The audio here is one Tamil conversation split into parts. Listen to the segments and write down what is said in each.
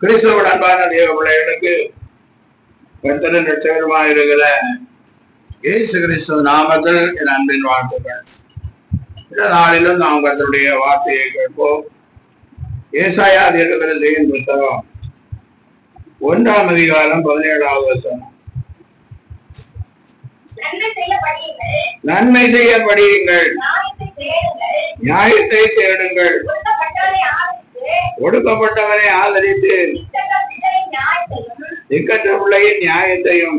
கிறிஸ்துவ அன்பான தேவ பிள்ளைகளுக்கு கர்த்தரின் இரட்சகருமாய் இருக்கிற இயேசு கிறிஸ்துவ நாமத்தில் என் அன்பின் வாழ்த்துக்கள். இந்த நாளிலும் நாம் கர்த்தருடைய வார்த்தையை கேட்போம். ஏசாயா தீர்க்கதரிசியின் புத்தகம் 1ஆம் அதிகாரம் 17வது வசனம். நன்மை செய்ய படியுங்கள், நியாயத்தை தேடுங்கள், ஒடுக்கப்பட்டவனை ஆதரித்து திக்கற்ற பிள்ளையின் நியாயத்தையும்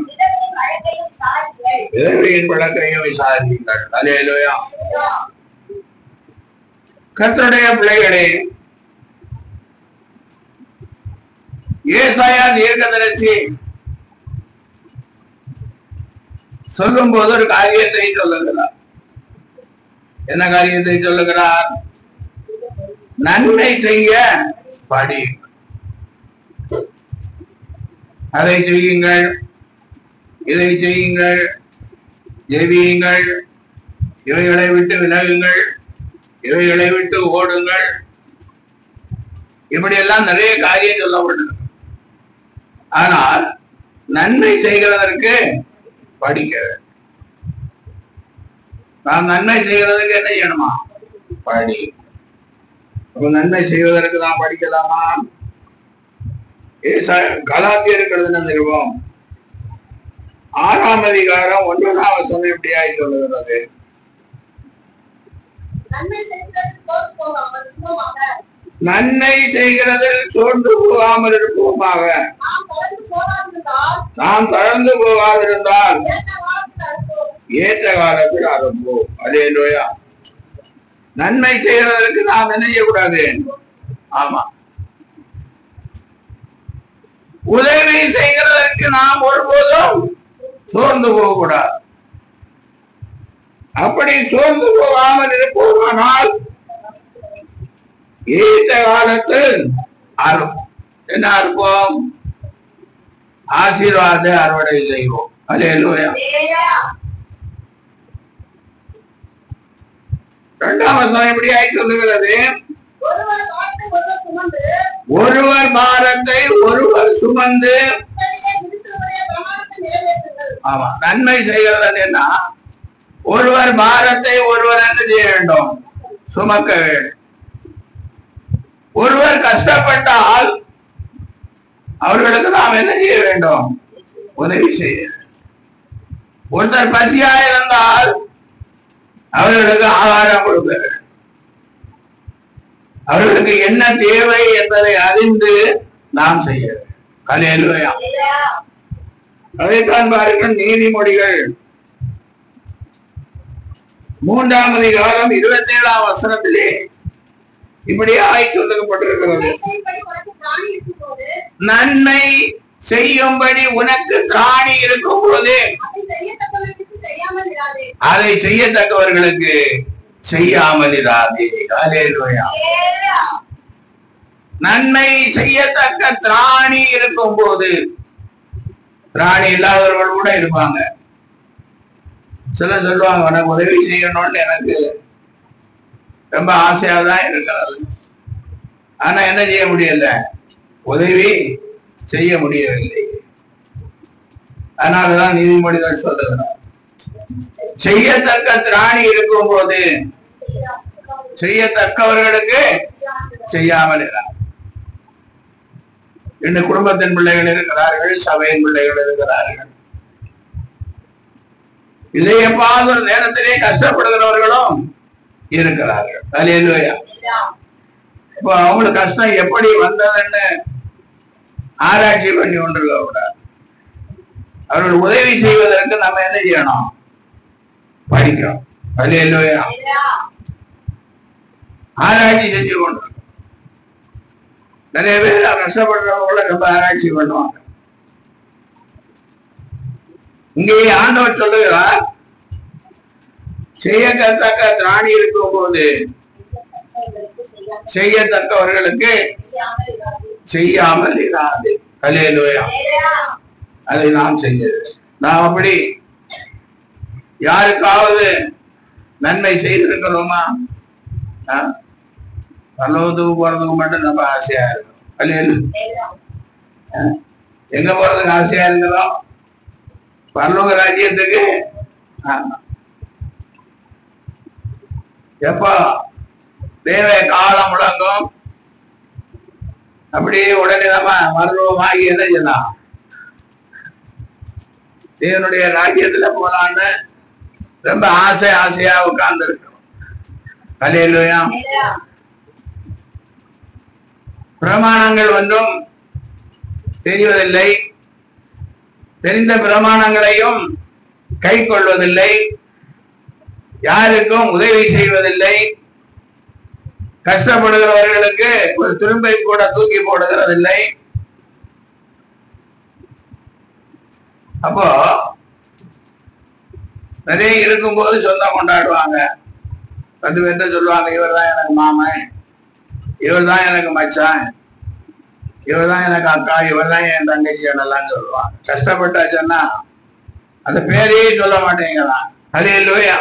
விதவையின் வழக்கையும் விசாரியுங்கள். அல்லேலூயா. கர்த்தருடைய பிள்ளைகளே, ஏசாயா தீர்க்கதரிசி சொல்லும் போது ஒரு காரியத்தை சொல்லுகிறார். என்ன காரியத்தை சொல்லுகிறார்? நன்மை செய்ய படி, அதை செய்யுங்கள், இதை செய்யுங்கள், ஜெபியுங்கள், இவைகளை விட்டு விலகுங்கள், இவைகளை விட்டு ஓடுங்கள். இப்படி எல்லாம் நிறைய காரியம் சொல்லப்பட்டது. ஆனால் நன்மை செய்கிறதற்கு படிக்க வேண்டும். நாம் நன்மை செய்கிறதுக்கு என்ன செய்யணுமா? படி. நன்மை செய்வதற்கு நாம் படிக்கலாமா? கலாத்தியருக்கு எழுதின நிருபம் 6ஆம் அதிகாரம் 9ஆம் வசனம் இப்படியாய் சொல்லுகிறது. நன்மை செய்கிறதில் சோர்ந்து போகாமல் இருப்போமாக, நாம் தளர்ந்து போகாதிருந்தால் ஏற்ற காலத்தில் அறுப்போம். அல்லேலூயா. நன்மை செய்கிறதற்கு நாம் என்ன செய்யக்கூடாது? ஆமா, உதவி செய்கிறதற்கு நாம் ஒருபோதும் சோர்ந்து போகக்கூடாது. அப்படி சோர்ந்து போகாமல் இருப்போமானால் ஏற்ற காலத்தில் அறுப்போம். என்ன அறுப்போம்? ஆசீர்வாத அறுவடை செய்வோம். அல்லேலூயா. 2ஆம் வசனம் இப்படியாய் சொல்லுகிறது. ஒருவர் பாரத்தை ஒருவர் சுமந்து. ஆமா, நன்மை செய்கிறது என்ன? ஒருவர் பாரத்தை ஒருவர் என்ன செய்ய வேண்டும்? சுமக்க வேண்டும். ஒருவர் கஷ்டப்பட்டால் அவர்களுக்கு நாம் என்ன செய்ய வேண்டும்? உதவி செய்ய. ஒருத்தர் பசியா இருந்தால் அவர்களுக்கு ஆகாரம் கொடுக்க வேண்டும். அவர்களுக்கு என்ன தேவை என்பதை அறிந்து நாம் செய்ய வேண்டும். அல்லேலூயா. அதைத்தான் பாருங்கள், நீதிமொழிகள் 3ஆம் அதிகாரம் 27ஆம் வசனத்திலே இப்படியாய் சொல்லப்பட்டிருக்கிறது. நன்மை செய்யும்படி உனக்கு திராணி இருக்கும் போது அதை செய்யத்தக்கவர்களுக்கு செய்யாமல் இராதே. அல்லேலூயா. நன்மை செய்யத்தக்க திராணி இருக்கும் போது, திராணி இல்லாதவர்கள் கூட இருப்பாங்க. சிலர் சொல்லுவாங்க, உனக்கு உதவி செய்யணும்னு எனக்கு ரொம்ப ஆசையாதான் இருக்கிறது, ஆனா என்ன செய்ய முடியல? உதவி செய்ய முடியவில்லை. அதனாலதான் நீதிமொழிகள் சொல்லுகிறார், செய்யத்தக்க திராணி இருக்கும் போது செய்யத்தக்கவர்களுக்கு செய்யாமல் இருக்கிறார். இன்னும் குடும்பத்தின் பிள்ளைகள் இருக்கிறார்கள், சபையின் பிள்ளைகள் இருக்கிறார்கள். இதை எப்பாவது ஒரு நேரத்திலே கஷ்டப்படுகிறவர்களும் இருக்கிறார்கள். அல்லேலூயா. இப்போ அவங்களுக்கு கஷ்டம் எப்படி வந்ததுன்னு ஆராய்ச்சி பண்ணி கொண்டிருக்க கூடாது. அவர்கள் உதவி செய்வதற்கு நம்ம என்ன செய்யணும்? படிக்கிறோம். அல்லேலூயா. ஆராய்ச்சி செஞ்சு கொண்டு நிறைய பேர் கஷ்டப்படுறவங்கள ரொம்ப ஆராய்ச்சி பண்ணுவாங்க. இங்கே ஆண்டவர் சொல்லுகிறார், செய்யத்தக்க திராணி இருக்கும் போது செய்யத்தக்கவர்களுக்கு செய்யாமல் இராது. அல்லேலூயா. அதை நாம் செய்ய. நாம் அப்படி யாருக்காவது நன்மை செய்திருக்கிறோமா? பரலோகத்துக்கு போறதுக்கு மட்டும் நம்ம ஆசையா இருக்கும். அல்லேலூயா. எங்க போறதுக்கு ஆசையா இருக்கிறோம்? பரலோக ராஜ்யத்துக்கு. எப்போ தேவ காலம் முழங்கும் அப்படியே உடனே நம்ம மருவமாகி என்ன செய்யலாம்? தேவனுடைய ராஜ்யத்துல போலான்னு ரொம்ப ஆசையா உட்கார்ந்து இருக்கிறோம். அல்லேலூயா. பிரமாணங்கள் ஒன்றும் தெரிவதில்லை, தெரிந்த பிரமாணங்களையும் கை கொள்வதில்லை, யாருக்கும் உதவி செய்வதில்லை, கஷ்டப்படுகிறவர்களுக்கு ஒரு துரும்பை கூட தூக்கி போடுகிறதில்லை. அப்போ நிறைய இருக்கும்போது சொந்தம் கொண்டாடுவாங்க. 10 பேர்ட்ட சொல்லுவாங்க, இவர் தான் எனக்கு மாமன், இவர் தான் எனக்கு மச்சான், இவர் தான் எனக்கு அக்கா, இவர் தான் என் தங்கச்சி எல்லாம் சொல்லுவாங்க. கஷ்டப்பட்டாச்சுன்னா அந்த பேரையே சொல்ல மாட்டேங்கிறான். அல்லேலூயா.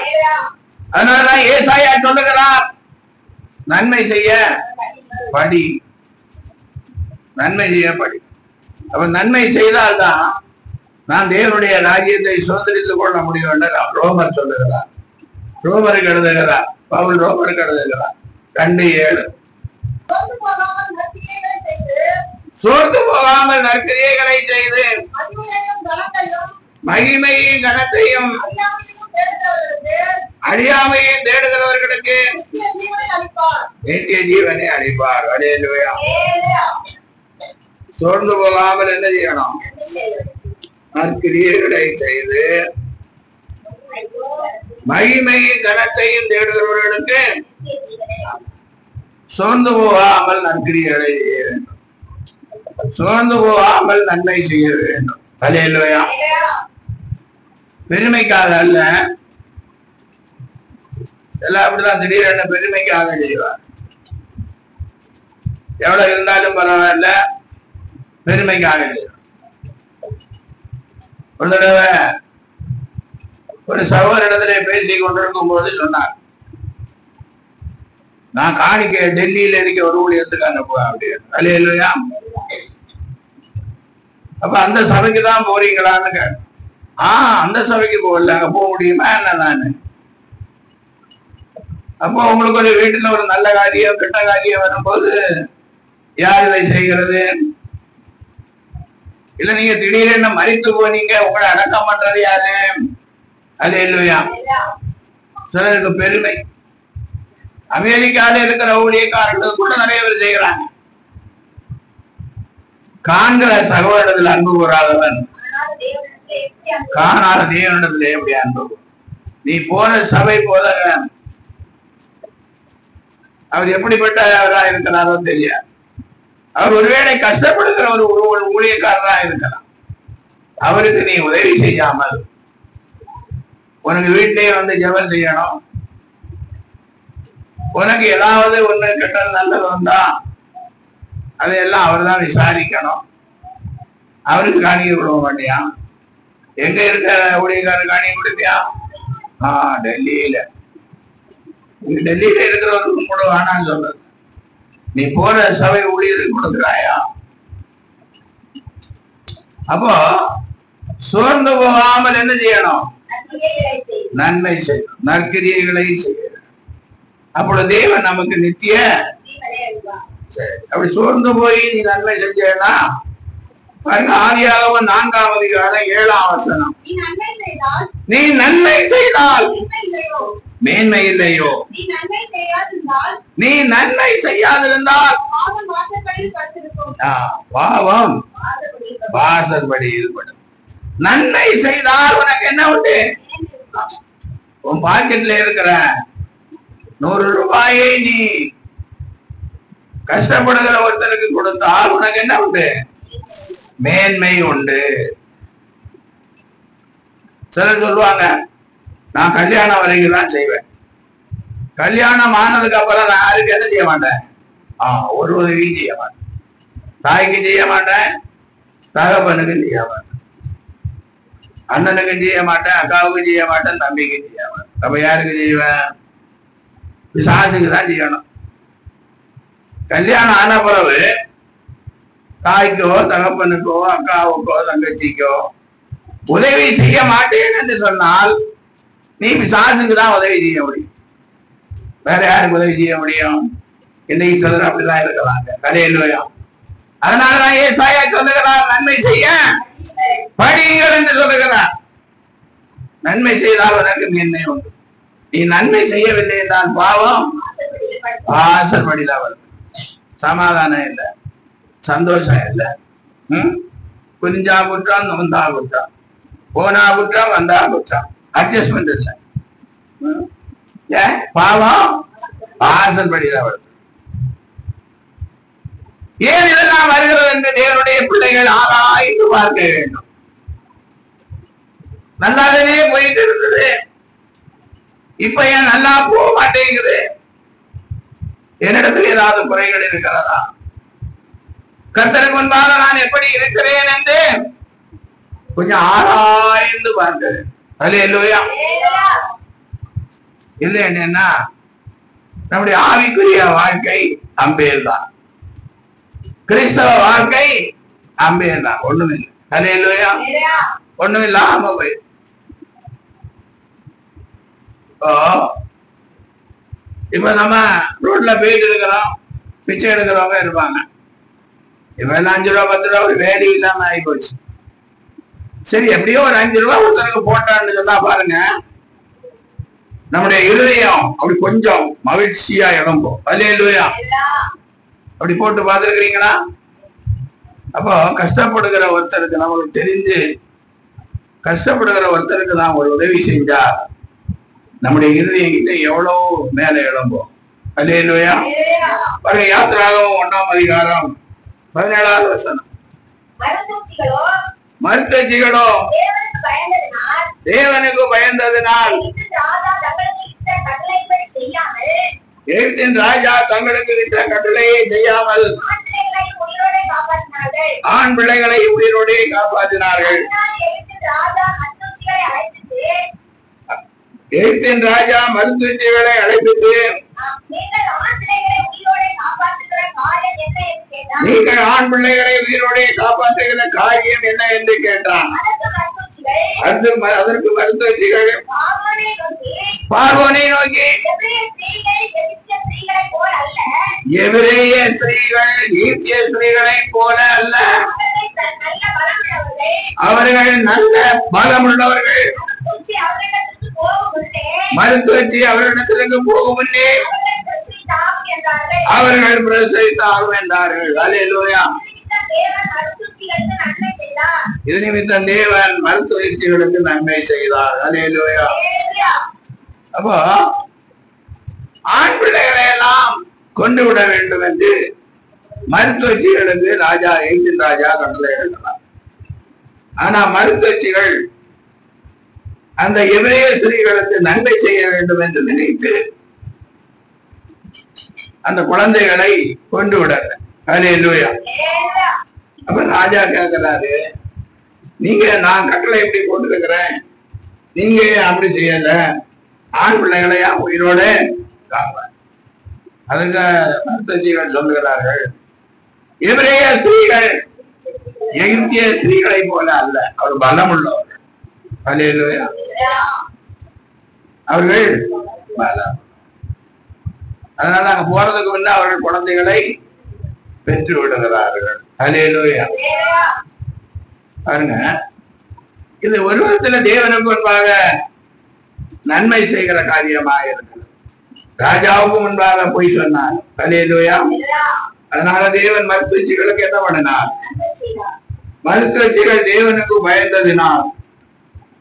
அதனாலதான் ஏசாயா சொல்லுகிறார், நன்மை செய்ய படி, நன்மை செய்ய படி. அப்ப நன்மை செய்தால்தான் நான் தேவனுடைய ராஜ்யத்தை சுதந்திரித்துக் கொள்ள முடியும் என்று ரோமர் சொல்லுகிறார். ரோமருக்கு எழுதுகிறார், பவுல் ரோமருக்கு எழுதுகிறார் 2:7. சோர்ந்து போகாமல் நற்கிரியைகளை செய்து மகிமையும் கனத்தையும் அழியாமையும் தேடுகிறவர்களுக்கு நித்திய ஜீவனை அளிப்பார். அல்லேலூயா. சோர்ந்து போகாமல் என்ன செய்யணும்? நற்கிரியைகளை செய்து மகிமையும் கனத்தையும் தேடுகிறவர்களுக்கு சோர்ந்து போகாமல் நற்கிரியைகளை செய்ய வேண்டும், சோர்ந்து போகாமல் நன்மை செய்ய வேண்டும். அல்லேலூயா. பெருமைக்காக அல்ல, எல்லாம் அப்படிதான் திடீரென பெருமைக்காக செய்வார். எவ்வளவு இருந்தாலும் பரவாயில்ல, பெருமைக்காக செய்வார். ஒரு தடவை ஒரு சகோதரிடத்திலே பேசி கொண்டிருக்கும் போது சொன்னார், நான் காணிக்க டெல்லியில இருக்க ஒரு ஊழியத்துக்கு அனுப்புவேன் அப்படின்னு. அல்லேலூயா. அப்ப அந்த சபைக்கு தான் போறீங்களான்னு கேட்டேன். அந்த சபைக்கு போகல, அங்க போக முடியுமா என்ன? நானு அப்போ உங்களுக்கு ஒரு வீட்டுல ஒரு நல்ல காரியம் கெட்ட காரியம் வரும்போது யார் இதை செய்கிறது? இல்ல நீங்க திடீரென மறித்து போனீங்க, உங்களை அடக்கம் பண்றது யாரு? அல்லேலூயா. சிலருக்கு பெருமை. அமெரிக்கால இருக்கிற ஊழியக்காரர்களுக்கு கூட நிறைய பேர் செய்யறாங்க. காண்கிற சகோதரத்தில் அன்பு கூறாதவன் காணாத தேவனிடத்துல எப்படி அன்பு? நீ போன சபை போதகன் அவர் எப்படிப்பட்டவரா இருக்கிறாரோ தெரியாது. அவர் ஒருவேளை கஷ்டப்படுகிற ஒரு ஊழியக்காரரா இருக்கலாம். அவருக்கு நீ உதவி செய்யாமல் உனக்கு வீட்டிலேயே வந்து ஜெபம் செய்யணும். உனக்கு ஏதாவது ஒண்ணு கெட்டது நல்லது வந்தா அதையெல்லாம் அவர் தான் விசாரிக்கணும். அவருக்கு காணிக்க கொடுக்க மாட்டியா? எங்க இருக்க ஊழியக்காரர் காணிக்க கொடுப்பியா? டெல்லியில. டெல்லியில இருக்கிறவருக்கு கூட வேணான்னு சொல்றது. நீ போற சபை ஊழியருக்கு கொடுக்குறாயா? அப்போ சோர்ந்து போகாமல் என்ன செய்யணும்? நன்மை செய்யணும், நற்கிரியைகளை செய்யணும். அப்பொழுது தேவன் நமக்கு நித்திய. அப்படி சோர்ந்து போய் நீ நன்மை செஞ்சேன்னா பாருங்க, ஆதியாகமம் 4ஆம் அதிகாரம் 7ஆம் வசனம். நீ நன்மை செய்தால் மேன்மை இல்லையோ? நீ நன்மை செய்யாதிருந்தால் பாவம் வாசற்படியில் படும். நன்மை செய்தால் உனக்கு என்ன உண்டு? உன் பாக்கெட்ல இருக்கிற 100 ரூபாயை நீ கஷ்டப்படுகிற ஒருத்தருக்கு கொடுத்தால் உனக்கு என்ன உண்டு? மேன்மை உண்டு. சிலர் சொல்லுவாங்க, நான் கல்யாணம் வரைக்கும் தான் செய்வேன், கல்யாணம் ஆனதுக்கு அப்புறம் நான் யாருக்கு என்ன செய்ய மாட்டேன்? ஒரு உதவியும் செய்ய மாட்டேன். தாய்க்கும் செய்ய மாட்டேன், தகப்பனுக்கும் செய்ய மாட்டேன், அண்ணனுக்கும் செய்ய மாட்டேன், அக்காவுக்கும் செய்ய மாட்டேன், தம்பிக்கும் செய்ய மாட்டேன். அப்ப யாருக்கு செய்வேன்? பிசாசுக்கு தான் செய்யணும். கல்யாணம் ஆன பிறகு தாய்க்கோ தகப்பனுக்கோ அக்காவுக்கோ தங்கச்சிக்கோ உதவி செய்ய மாட்டேன் என்று சொன்னால் நீ பிசாசுக்கு தான் உதவி செய்ய முடியும். வேற யாருக்கு உதவி செய்ய முடியும்? இன்னைக்கு சிலர் அப்படிதான் இருக்கிறாங்க. ஹல்லேலூயா. அதனாலதான் ஏசாயா சொல்லுகிறார், நன்மை செய்ய படியுங்கள் என்று சொல்லுகிறார். நன்மை செய்தால் உனக்கு மேன்மை உண்டு. நீ நன்மை செய்யவில்லை என்றால் பாவம் வாசற்படியில வருது. சமாதானம் இல்லை, சந்தோஷம் இல்லை. புரிஞ்சா குற்றம், வந்தா குற்றம், போனா குற்றம், வந்தா குற்றம், அட்ஜஸ்ட்மெண்ட் இல்லை. பாவம் வாசற்படியில வருது. ஏன் இதெல்லாம் வருகிறது என்று தேவனுடைய பிள்ளைகள் ஆராய்ந்து பார்க்க வேண்டும். நல்லாதானே போயிட்டு இருந்தது, இப்ப ஏன் நல்லா போக மாட்டேங்குது? என்னிடத்தில் ஏதாவது குறைகள் இருக்கிறதா? கர்த்தருக்கு முன்பாக நான் எப்படி இருக்கிறேன் என்று கொஞ்சம் ஆராய்ந்து பார்க்க. ஹல்லேலூயா. இல்லை என்னன்னா நம்முடைய ஆவிக்குரிய வாழ்க்கை அம்பேல் தான், கிறிஸ்தவ வாழ்க்கை அம்பேல் தான். ஒண்ணுமில்லை. ஹல்லேலூயா. ஒண்ணுமில்லாம போய் இப்ப நம்ம ரோட்ல போயிட்டு இருக்கிறோம், பிச்சை எடுக்கிறவங்க இருப்பாங்க. இப்ப எல்லாம் 5 ரூபா 10 ரூபா ஒரு வேலை இல்லாம ஆகி போச்சு. சரி, எப்படியோ ஒரு 5 ரூபா ஒருத்தருக்கு போட்டான்னு சொன்னா பாருங்க, நம்முடைய இருதயம் அப்படி கொஞ்சம் மகிழ்ச்சியா இழம்பும். ஹல்லேலூயா. அப்படி போட்டு பார்த்துருக்கிறீங்களா? அப்போ கஷ்டப்படுகிற ஒருத்தருக்கு, நமக்கு தெரிஞ்சு கஷ்டப்படுகிற ஒருத்தருக்கு தான் ஒரு உதவி செஞ்சா நம்முடைய இருதயம் கிட்ட எவ்வளவு மேல எழும்போம். ஹல்லேலூயா. பாருங்க, யாத்திராகமம் 1ஆம் அதிகாரம் 17வது வசனம். மருத்துவச்சிகளோ தேவனுக்கு பயந்ததினால் எகிப்தின் ராஜா தங்களுக்கு இட்ட கட்டளையை செய்யாமல் ஆண் பிள்ளைகளை உயிரோடு காப்பாற்றினார்கள். எகிப்தின் ராஜா மருத்துவச்சிகளை அழைப்பித்து, நீங்கள் ஆண் பிள்ளைகளை உயிரோடு காப்பாற்றுகிற காரியம் என்ன என்று கேட்டான். அதற்கு மருத்துவச்சிகள் பார்வோனை நோக்கி, எபிரேய ஸ்திரீகள் எகிப்திய ஸ்திரீகளை போல அல்ல, அவர்கள் நல்ல பலமுள்ளவர்கள். மருத்துவச்சி அவர்களிடத்திற்கு போகும் முன்னே அவர்கள் பிரசவித்தாகும் என்றார்கள். ஹல்லேலூயா. இது நிமித்தம் தேவன் மருத்துவச்சிகளுக்கு நன்மை செய்தார். ஹல்லேலூயா. அப்போ ஆண் பிள்ளைகளை எல்லாம் கொண்டு விட வேண்டும் என்று மருத்துவச்சிகளுக்கு ராஜா, எகிப்தின் ராஜா கட்டளை எடுக்கிறார். ஆனா மருத்துவச்சிகள் அந்த எபிரேய ஸ்திரீகளுக்கு நன்மை செய்ய வேண்டும் என்று நினைத்து அந்த குழந்தைகளை கொண்டு விடல. ஹல்லேலூயா. அப்ப ராஜா கேட்கிறாரு, நீங்க நான் கட்டளை எப்படி போட்டுருக்கிறேன், நீங்க அப்படி செய்யல, ஆண் பிள்ளைகளையா உயிரோட காப்பார். அதுக்கு மருத்துவச்சிகள் சொல்லுகிறார்கள், எபிரேய ஸ்திரீகள் எகிப்திய ஸ்திரீகளை போல அல்ல, அவர் பலம் உள்ளவர்கள். ஹல்லேலூயா. அவர்கள் பலம். அதனால அங்க போறதுக்கு முன்ன அவர்கள் குழந்தைகளை பெற்று விடுகிறார்கள். ஹல்லேலூயா. பாருங்க, இது ஒரு விதத்துல தேவனுக்கு முன்பாக நன்மை செய்கிற காரியமாக இருக்கிறது. ராஜாவுக்கு முன்பாக போய் சொன்னார். ஹல்லேலூயா. அதனால தேவன் மருத்துவச்சிகளுக்கு என்ன பண்ணினார்? மருத்துவச்சிகள் தேவனுக்கு பயந்ததினால்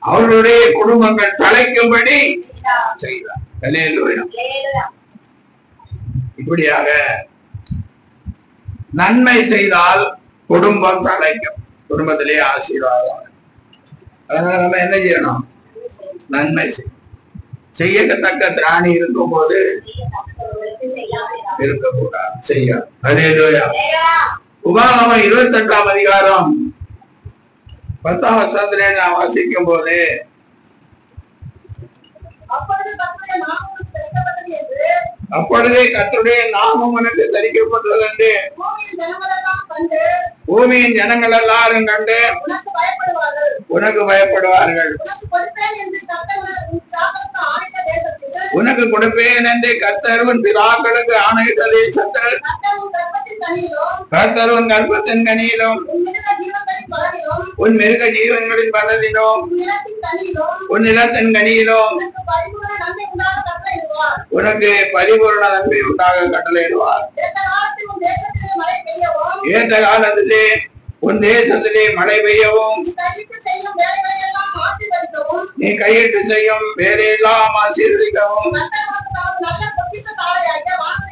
அவர்களுடைய குடும்பங்கள் தலைக்கும்படி செய்தார். ஹல்லேலூயா. இப்படியாக நன்மை செய்தால் குடும்பம் தலைக்கும், குடும்பத்திலே ஆசீர்வாதம். அதனால நம்ம என்ன செய்யணும்? நன்மை செய்யத்தக்க திராணி இருக்கும் போது இருக்கக்கூடாது, செய்யணும். ஹல்லேலூயா. உபாகமம் 28ஆம் அதிகாரம் 10ஆம் வசனத்திலே நான் வாசிக்கும் போது, அப்பொழுதே கர்த்தருடைய நாமம் உனக்கு தரிக்கப்பட்டது என்று பூமியின் ஜனங்கள் எல்லாரும் கண்டு உனக்கு பயப்படுவார்கள். உனக்கு கொடுப்பேன் என்று கர்த்தர் உன் பிதாக்களுக்கு ஆணையிட்ட தேசத்தில் கர்த்தர் உன் கர்ப்பத்தின் கனியிலும் உன் மிருக ஜீவன்களின் பலனிலும் உன் நிலத்தின் கனியிலும் உனக்கு பரிபூர்ண நன்மை உண்டாக கட்டளையிடுவார். ஏற்ற காலத்திலே உன் தேசத்திலே மழை பெய்யவும் நீ கையிட்டு செய்யும் வேலையெல்லாம் ஆசீர்வதிக்கவும்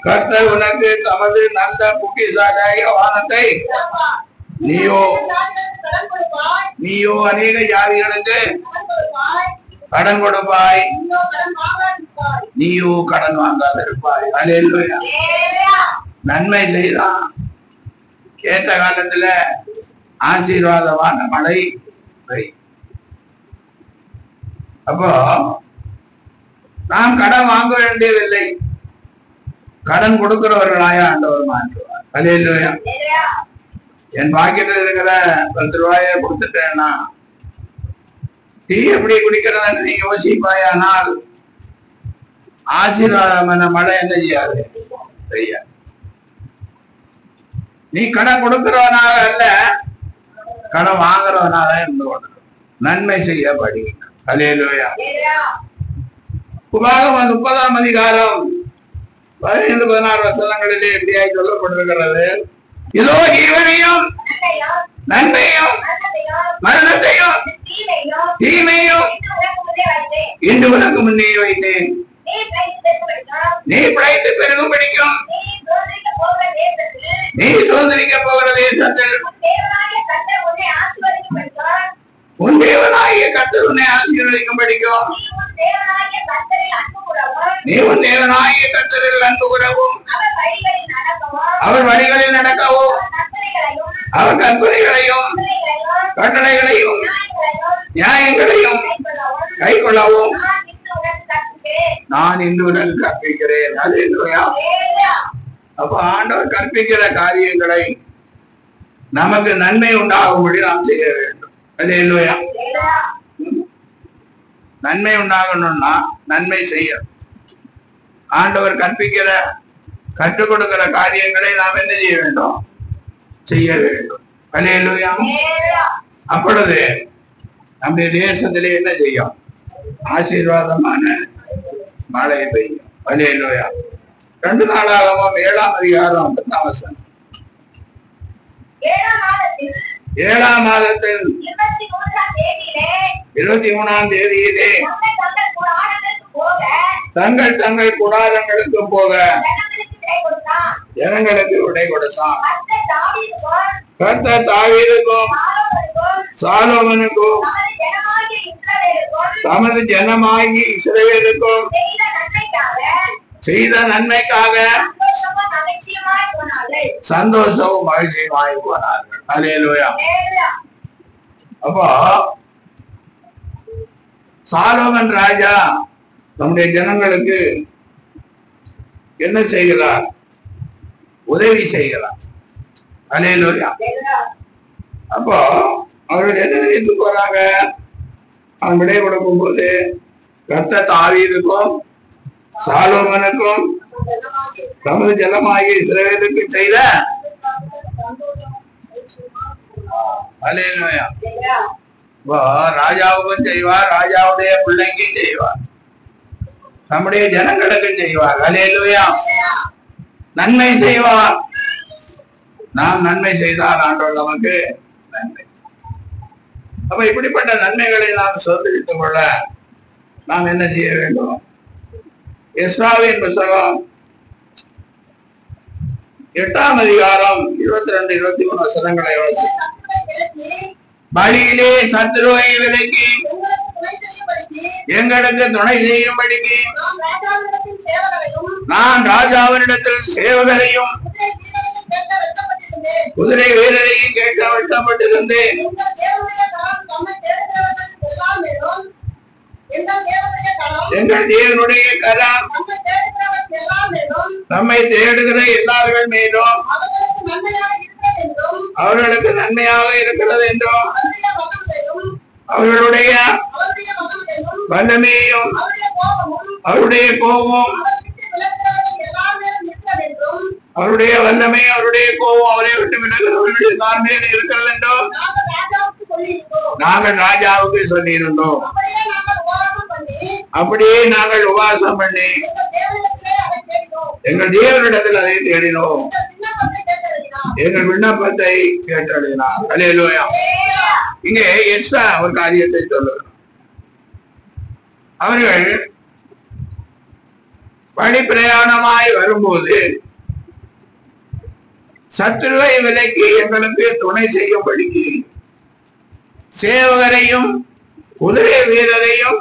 கர்த்தர் உனக்கு தமது நல்ல பொக்கிஷாலாகிய வானத்தை நீயோ அநேக ஜாதிகளுக்கு கடன் கொடுப்பாய், நீயோ கடன் வாங்காதிருப்பாய். அல்லேலூயா. நன்மை செய்தான் ஏற்ற காலத்துல ஆசீர்வாதமான மழை பெய்யும். அப்போ நாம் கடன் வாங்க வேண்டியதில்லை, கடன் கொடுக்கிறவர்களாய ஆண்டவர் மாற்றுவார். அல்லேலூயா. என் பாக்கெட்டில் இருக்கிற 10 ரூபாயை கொடுத்துட்டேன்னா டீ எப்படி குடிக்கிறதுன்னு நீ யோசிப்பாயானால் ஆசீர்வாதமான மழை என்ன செய்யாது? நீ கடன் கொடுக்கிறவனாக அல்ல, கடன் வாங்குறவனாக இருந்து கொண்டு நன்மை செய்ய படிக்கணும். அல்லேலூயா. உபாகமம் 30ஆம் அதிகாரம் 15-16 வசனங்களிலே எப்படியாய் சொல்லப்பட்டிருக்கிறது. இதோ ஜீவனையும் நன்மையும் மரணத்தையும் தீமையும் இன்று உனக்கு முன்னே வைத்தேன், நீ பிழைத்து பெருகும் பிடிக்கும் நீ சோதரிக்க போகிற தேசத்தில் உன் தேவனாகிய கர்த்தர் உன்னை ஆசீர்வதிக்கும் படிக்கும் நீ உன் தேவனாகிய கர்த்தரில் அன்பு கூறவும் அவர் வழிகளில் நடக்கவும் அவர் கற்பனைகளையும் கட்டளைகளையும் நியாயங்களையும் கை கொள்ளவும் நான் இன்று உனக்கு கற்பிக்கிறேன். அல்லேலூயா. அப்ப ஆண்டவர் கற்பிக்கிற காரியங்களை நமக்கு நன்மை உண்டாகும்படி நாம் செய்ய வேண்டும். அல்லேலூயா. நன்மை உண்டாகணும்னா நன்மை செய்ய ஆண்டவர் கற்பிக்கிற கற்றுக் கொடுக்கிற காரியங்களை நாம் என்ன செய்ய வேண்டும்? செய்ய வேண்டும். அல்லேலூயா. அப்பொழுது நம்முடைய தேசத்திலே என்ன செய்யும்? ஆசீர்வாதமான மழை பெய்யும். அல்லேலூயா. 2 நாளாகமம் 7ஆம் அதிகாரம் 10ஆம் வசனம். 7ஆம் மாதத்தில் 23ஆம் தேதியிலே தங்கள் தங்கள் கூடாரங்களுக்கு போக ஜனங்களுக்கு விடை கொடுத்தான். கர்த்தர் தாவீதுக்கும் சாலோமனுக்கும் தமது ஜனமாகி இஸ்ரவேலுக்கும் செய்த நன்மைக்காக சந்தோஷமும் மகிழ்ச்சியுமாய் போனார்கள். அல்லேலூயா. அப்போ சாலோமன் ராஜா தம்முடைய ஜனங்களுக்கு என்ன செய்கிறார்? உதவி செய்கிறார். அல்லேலூயா. அப்போ அவர்கள் என்ன நினைத்து போறாங்க? அவன் விடை கொடுக்கும் போது கர்த்தர் தாவீதுக்கும் சாலோமனுக்கும் தமது ஜனமாகிய இஸ்ரவேலுக்கு செய்த அல்லேலூயா. ராஜாவுக்கும் செய்வார், ராஜாவுடைய பிள்ளைக்கும் செய்வார், நம்முடைய ஜனங்களுக்கும் செய்வார். அல்லேலூயா. நன்மை செய்வார். நாம் நன்மை செய்தால் ஆண்டவர் நமக்கு நன்மை. அப்ப இப்படிப்பட்ட நன்மைகளை நாம் சோதரித்துக் கொள்ள நாம் என்ன செய்ய வேண்டும்? எஸ்ராவின் புத்தகம் 8ஆம் அதிகாரம் 22-23 வசனங்களை வழியிலே சத்துருவை விலக்கி எங்களுக்கு துணை செய்யும்படிக்கு நான் ராஜாவினிடத்தில் சேவகரையும் குதிரை வீரரையும் கேட்க வெட்டப்பட்டிருந்தேன். எங்கள் தேவனுடைய கரம் நம்மை தேடுகிற எல்லார்கள் மீதும் அவர்களுக்கு நன்மையாக இருக்கிறது என்றும் அவர்களுடைய வல்லமையும் அவருடைய கோபம் அவருடைய வல்லமை அவருடைய கோபம் அவரை விட்டு விலகுகிறவர்கள் எல்லார் மேல் இருக்கிறது என்றும் நாங்கள் ராஜாவுக்கு சொல்லி இருந்தோம். அப்படியே நாங்கள் உபவாசம் பண்ணி எங்கள் தேவனிடத்தில் அதை தேடினோம். எங்கள் விண்ணப்பத்தை கேட்டறினார். அல்லேலூயா. இங்கே எஸ்ரா ஒரு காரியத்தை சொல்லுகிறார். அவர்கள் வழி பிரயாணமாய் வரும்போது சத்துருவை விலக்கி எங்களுக்கு துணை செய்யும்படிக்கு சேவகரையும் குதிரை வீரரையும்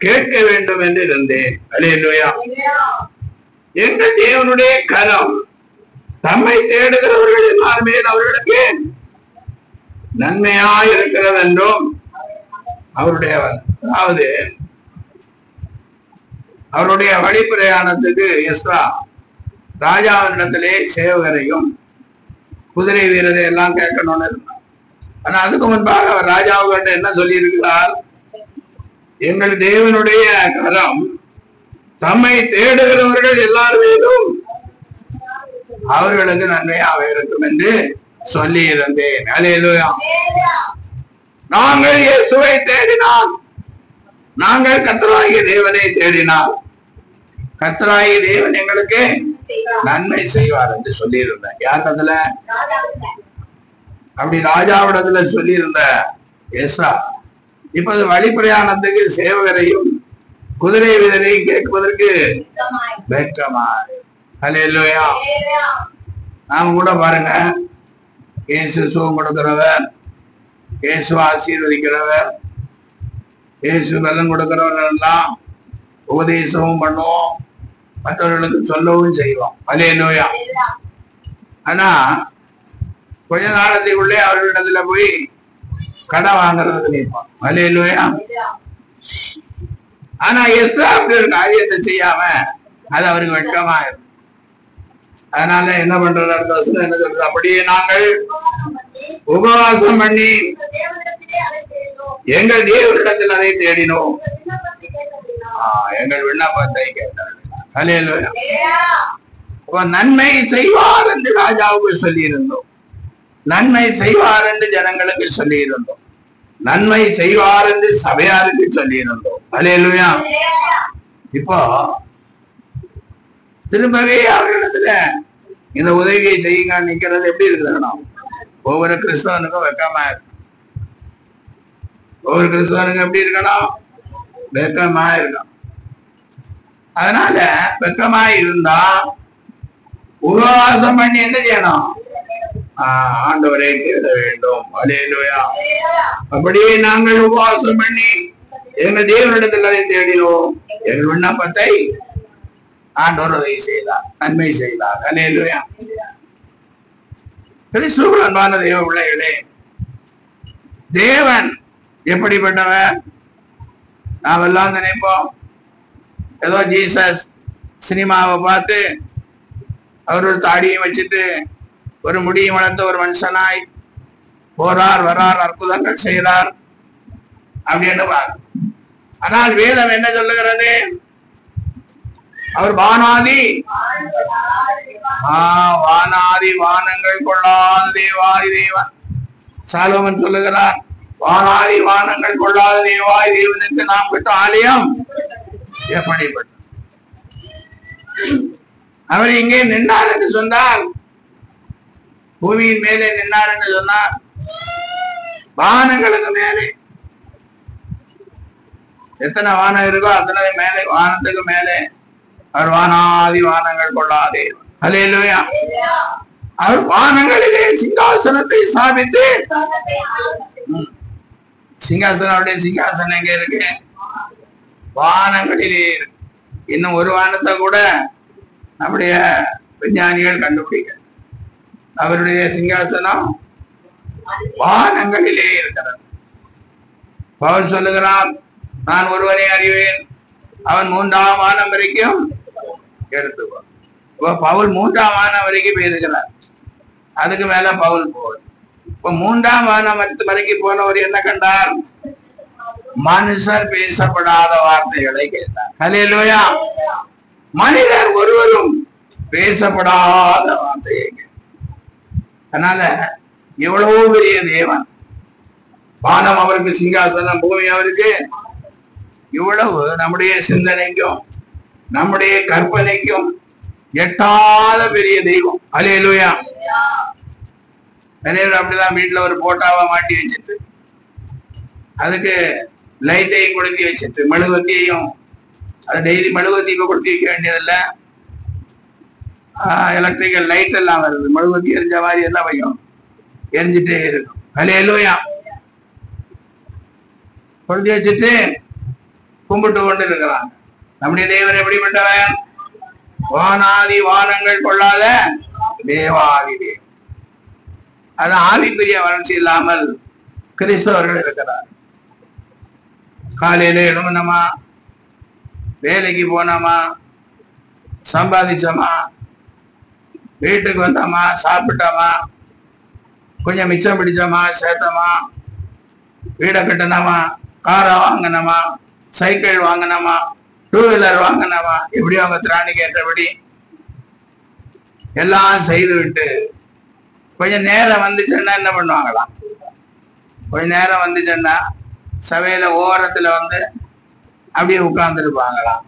கேட்க வேண்டும் என்று இருந்தேன். அல்லேலூயா. எங்கள் தேவனுடைய கரம் தம்மை தேடுகிறவர்கள் எல்லாருமே அவர்களுக்கு நன்மையாய் இருக்கிறது என்றும் அவருடைய அதாவது அவருடைய வழி பிரயாணத்துக்கு எஸ்ரா ராஜாவினிடத்திலே சேவகரையும் குதிரை வீரரை எல்லாம் கேட்கணும்னு இருந்தார். ஆனா அதுக்கு முன்பாக அவர் ராஜாவுக்கிட்ட என்ன சொல்லி இருக்கிறார்? எங்கள் தேவனுடைய கரம் தம்மை தேடுகிறவர்கள் எல்லாருமேலும் அவர்களுக்கு நன்மையாக இருக்கும் என்று சொல்லி இருந்தேன். அல்லேலூயா. நாங்கள் இயேசுவை தேடினால், நாங்கள் கர்த்தராகிய தேவனை தேடினால் கர்த்தராகிய தேவன் எங்களுக்கு நன்மை செய்வார் என்று சொல்லி இருந்தேன். யாரிடத்துல? அப்படி ராஜாவிடத்துல சொல்லி இருந்த எஸ்ரா இப்போது வழி பிரயாணத்துக்கு சேவகரையும் குதிரை வீரரையும் கேட்பதற்கு வெட்கமாய். அல்லேலூயா. நாம கூட பாருங்க, இயேசு சுகம் கொடுக்கிறவர், இயேசு ஆசீர்வதிக்கிறவர், இயேசு பலன் கொடுக்கிறவர் எல்லாம் உபதேசமும் பண்ணுவோம், மற்றவர்களுக்கு சொல்லவும் செய்வோம். அல்லேலூயா. ஆனா கொஞ்ச நாளத்துக்குள்ளே அவர்களிடத்துல போய் கடை வாங்குறதுக்கு நிற்பான். அல்லேலூயா. ஆனா எஸ்ரா அப்படி ஒரு காரியத்தை செய்யாம அது அவருக்கு வெட்கமா இருக்கும். அதனால என்ன பண்றது? அடுத்த வருஷம் என்ன சொல்றது? அப்படியே நாங்கள் உபவாசம் பண்ணி எங்கள் தேவனிடத்தில் அதை தேடினோம், எங்கள் விண்ணப்பத்தை கேட்டார். அல்லேலூயா. நன்மை செய்வார் என்று ராஜாவுக்கு சொல்லி இருந்தோம், நன்மை செய்வார் என்று ஜனங்களுக்கு சொல்லி இருந்தோம், நன்மை செய்வார் என்று சபையாருக்கு சொல்லி இருந்தோம். அல்லேலூயா. இப்போ திரும்பவே அவர்களிடத்துல இந்த உதவியை செய்யுங்க நிக்கிறது எப்படி இருக்குதுன்னா, ஒவ்வொரு கிறிஸ்தவனுக்கும் வெக்கமா இருக்கு. ஒவ்வொரு கிறிஸ்தவனுக்கும் எப்படி இருக்கணும்? வெக்கமா இருக்கணும். அதனால வெக்கமா இருந்தா உபவாசம் பண்ணி என்ன செய்யணும்? ஆண்டவரை தேட வேண்டும். அல்லேலூயா. அப்படியே நாங்கள் உபவாசம் பண்ணி எங்கள் தேவனிடத்தில் அதை தேடினோம், எங்கள் விண்ணப்பத்தை ஆண்டவர் உதவி செய்தார், நன்மை செய்தார். அல்லேலூயா. கிறிஸ்துவுக்குள் அன்பான தேவ பிள்ளைகளே, தேவன் எப்படிப்பட்டவர்? நாம் எல்லாம் நினைப்போம் ஏதோ ஜீசஸ் சினிமாவை பார்த்து அவர் ஒரு தாடியும் வச்சுட்டு ஒரு முடியும் வளர்த்த ஒரு மனுஷனாய் போறார் வரார், அற்புதங்கள் செய்கிறார் அப்படின்னு பாரு. ஆனால் வேதம் என்ன சொல்லுகிறது? அவர் வானாதி வானங்கள் கொள்ளாத தேவாதி தேவன். சாலோமன் சொல்லுகிறார், வானாதி வானங்கள் கொள்ளாத தேவாதி தேவனுக்கு நாம் பெற்ற ஆலயம் எப்படிப்பட்ட. அவர் இங்கே நின்றார் என்று சொன்னார், பூமியின் மேலே நின்றார் என்று சொன்னார், வானங்களுக்கு மேலே எத்தனை வானம் இருக்கோ அத்தனை மேலே, வானத்துக்கு மேலே அவர் வானாதி வானங்கள் கொள்ளாதே. அல்லேலூயா. அவர் வானங்களிலே சிங்காசனத்தை ஸ்தாபித்து, சிங்காசனம், அவருடைய சிங்காசனம் எங்க இருக்கு? வானங்களிலே இருக்கு. இன்னும் ஒரு வானத்தை கூட நம்முடைய விஞ்ஞானிகள் கண்டுபிடிக்க. அவருடைய சிங்காசனம் வானங்களிலே இருக்கிறது. பவுல் சொல்லுகிறான், நான் ஒருவனை அறிவேன், அவன் 3ஆம் வானம் வரைக்கும் எடுத்துக்கோ. இப்ப பவுல் 3ஆம் வானம் வரைக்கும் போயிருக்கிறார். அதுக்கு மேல பவுல் போகல. இப்ப 3ஆம் வானம் வரைக்கும் போனவர் என்ன கண்டார்? மனுஷர் பேசப்படாத வார்த்தைகளை கேட்டார். ஹல்லேலூயா. மனிதர் ஒருவரும் பேசப்படாத வார்த்தையை கேட்டார். அதனால எவ்வளவு பெரிய தேவன். வானம் அவருக்கு சிங்காசனம், பூமி அவருக்கு. இவ்வளவு நம்முடைய சிந்தனைக்கும் நம்முடைய கற்பனைக்கும் எட்டாத பெரிய தெய்வம். ஹல்லேலூயா. நிறைய பேர் அப்படிதான் வீட்டுல ஒரு போட்டாவா மாட்டி வச்சுட்டு அதுக்கு லைட்டையும் கொளுத்தி வச்சுட்டு மெழுகுவத்தியையும், அது டெய்லி மெழுகுவத்தி இப்ப கொளுத்தி வைக்க வேண்டியதில்ல, எலக்ட்ரிக்கல் லைட் எல்லாம் வருது. மெழுகுவத்தி எரிஞ்ச மாதிரி எல்லாம் வையும், எரிஞ்சிட்டே இருக்கும். ஹல்லேலூயா. கொளுத்தி வச்சுட்டு கும்பிட்டு கொண்டு இருக்கிறாங்க. நம்முடைய தேவன் எப்படிப்பட்டவன்? வானாதி வானங்கள் கொள்ளாத தேவாதி தேவன். அது ஆவிக்குரிய வளர்ச்சி இல்லாமல் கிறிஸ்தவர்கள் இருக்கிறார். காலையில எழுமனமா, வேலைக்கு போனோமா, சம்பாதிச்சோமா, வீட்டுக்கு வந்தோமா, சாப்பிட்டோமா, கொஞ்சம் மிச்சம் பிடிச்சோமா, சேர்த்தோமா, வீடை கட்டணுமா, காரை வாங்கினோமா, சைக்கிள் வாங்கினோமா, 2 வீலர் வாங்கினோமா, எப்படி அவங்க திராணிக்கு ஏற்றபடி எல்லாம் செய்து விட்டு கொஞ்சம் நேரம் வந்துச்சுன்னா என்ன பண்ணுவாங்களாம்? கொஞ்சம் நேரம் வந்துச்சுன்னா சபையில ஓரத்துல வந்து அப்படியே உட்கார்ந்துருப்பாங்களாம்.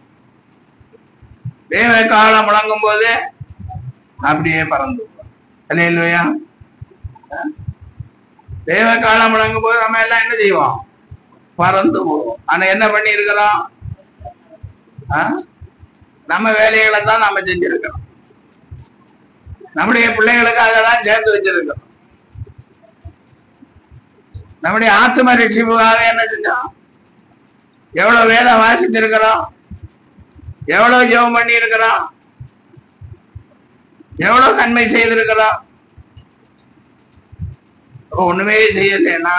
தேவ காலம் முழங்கும் போது அப்படியே பறந்து. ஹல்லேலூயா. தேவ காலம் முழங்கும் போது நம்ம எல்லாம் என்ன செய்வோம்? பறந்து போவோம். ஆனா என்ன பண்ணி இருக்கிறோம்? நம்ம வேலைகளை தான் நம்ம செஞ்சிருக்கிறோம். நம்முடைய பிள்ளைகளுக்காக தான் சேர்த்து வச்சிருக்கிறோம். நம்முடைய ஆத்ம ரட்சிப்புக்காக என்ன செஞ்சோம்? எவ்வளவு வேதம் வாசித்திருக்கிறோம், எவ்வளவு ஜெபம் பண்ணி இருக்கிறோம், எவ்வளவு நன்மை செய்திருக்கிறோம். ஒண்ணுமே செய்யலைன்னா,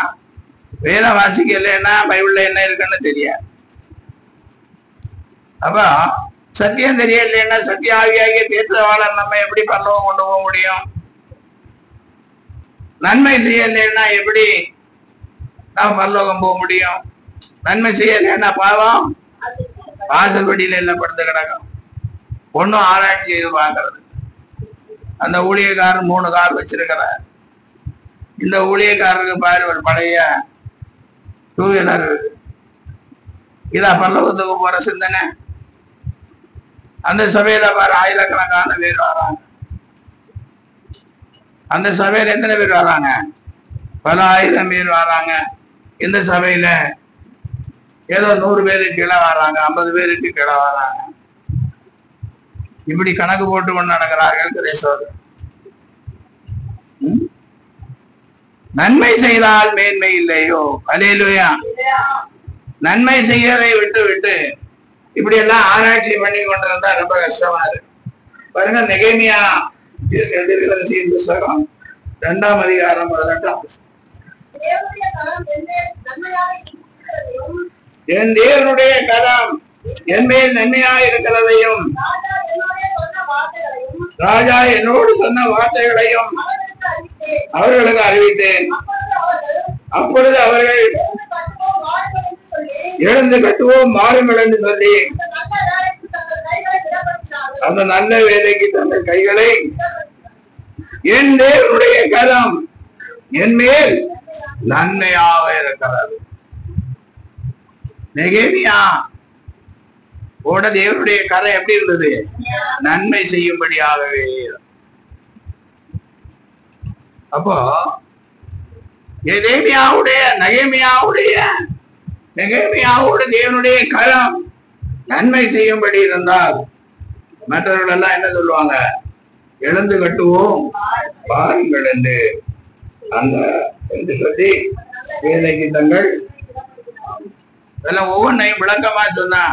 வேதம் வாசிக்கலைன்னா பைபிள்ல என்ன இருக்குன்னு தெரியாது. அப்ப சத்தியம் தெரியலைன்னா சத்திய ஆவியாகிய தேற்றவாளர் நம்ம எப்படி பரலோகம் கொண்டு போக முடியும்? நன்மை செய்யலைன்னா எப்படி நாம் பரலோகம் போக முடியும்? நன்மை செய்யலைன்னா பாவம் வாசல்படியில எல்லாம் படுத்து கிடக்கும். ஒன்னும் ஆராய்ச்சி செய்து பார்க்கறது. அந்த ஊழியக்காரர் 3 கார் வச்சிருக்கிறார். இந்த ஊழியக்காரருக்கு பாரு ஒரு பழைய 2 வீலர் இருக்கு. இதா பரலோகத்துக்கு போற சிந்தனை? அந்த சபையில பாரு ஆயிரக்கணக்கான பேர் வராங்க. அந்த சபையில எத்தனை பேர் வராங்க? பல ஆயிரம் பேர் வராங்க. இந்த சபையில ஏதோ 100 பேருக்கு கீழே வராங்க, 50 பேருக்கு கீழே வராங்க. இப்படி கணக்கு போட்டு கொண்டு நடக்கிறார்கள் கிறிஸ்தவர்கள். நன்மை செய்தால் மேன்மை இல்லையோ? ஹல்லேலூயா. நன்மை செய்யறதை விட்டு விட்டு இப்படி எல்லாம் ஆராய்ச்சி பண்ணி கொண்டிருந்தா ரொம்ப கஷ்டமா இருக்கு. பாருங்க, நெகேமியா தீர்க்கதரிசியின் புத்தகம் 2ஆம் அதிகாரம் 18ஆம் வசனம். என் தேவனுடைய கரம் என் மேல் நன்மையா இருக்கிறதையும் ராஜா என்னோடு சொன்ன வார்த்தைகளையும் அவர்களுக்கு அறிவித்தேன். அப்பொழுது அவர்கள் எழுந்து கட்டுவோம் மாறுங்கள் என்று சொல்லி அந்த நல்ல வேலைக்கு தங்கள் கைகளை, என் தேவனுடைய கரம் என் மேல் நன்மையாக இருக்கிறது. நெகேமியா ஓட தேவனுடைய கரம் எப்படி இருந்தது? நன்மை செய்யும்படியாகவே. அப்போ நெகேமியாவுடைய தேவனுடைய கரம் நன்மை செய்யும்படி இருந்தால் மற்றவர்கள் எல்லாம் என்ன சொல்லுவாங்க? எழுந்து கட்டுவோம் பாருங்கள் என்று அந்த என்று சொல்லி வேலைக்கு தங்கள் இதெல்லாம் ஒவ்வொன்றையும் விளக்கமா சொன்னா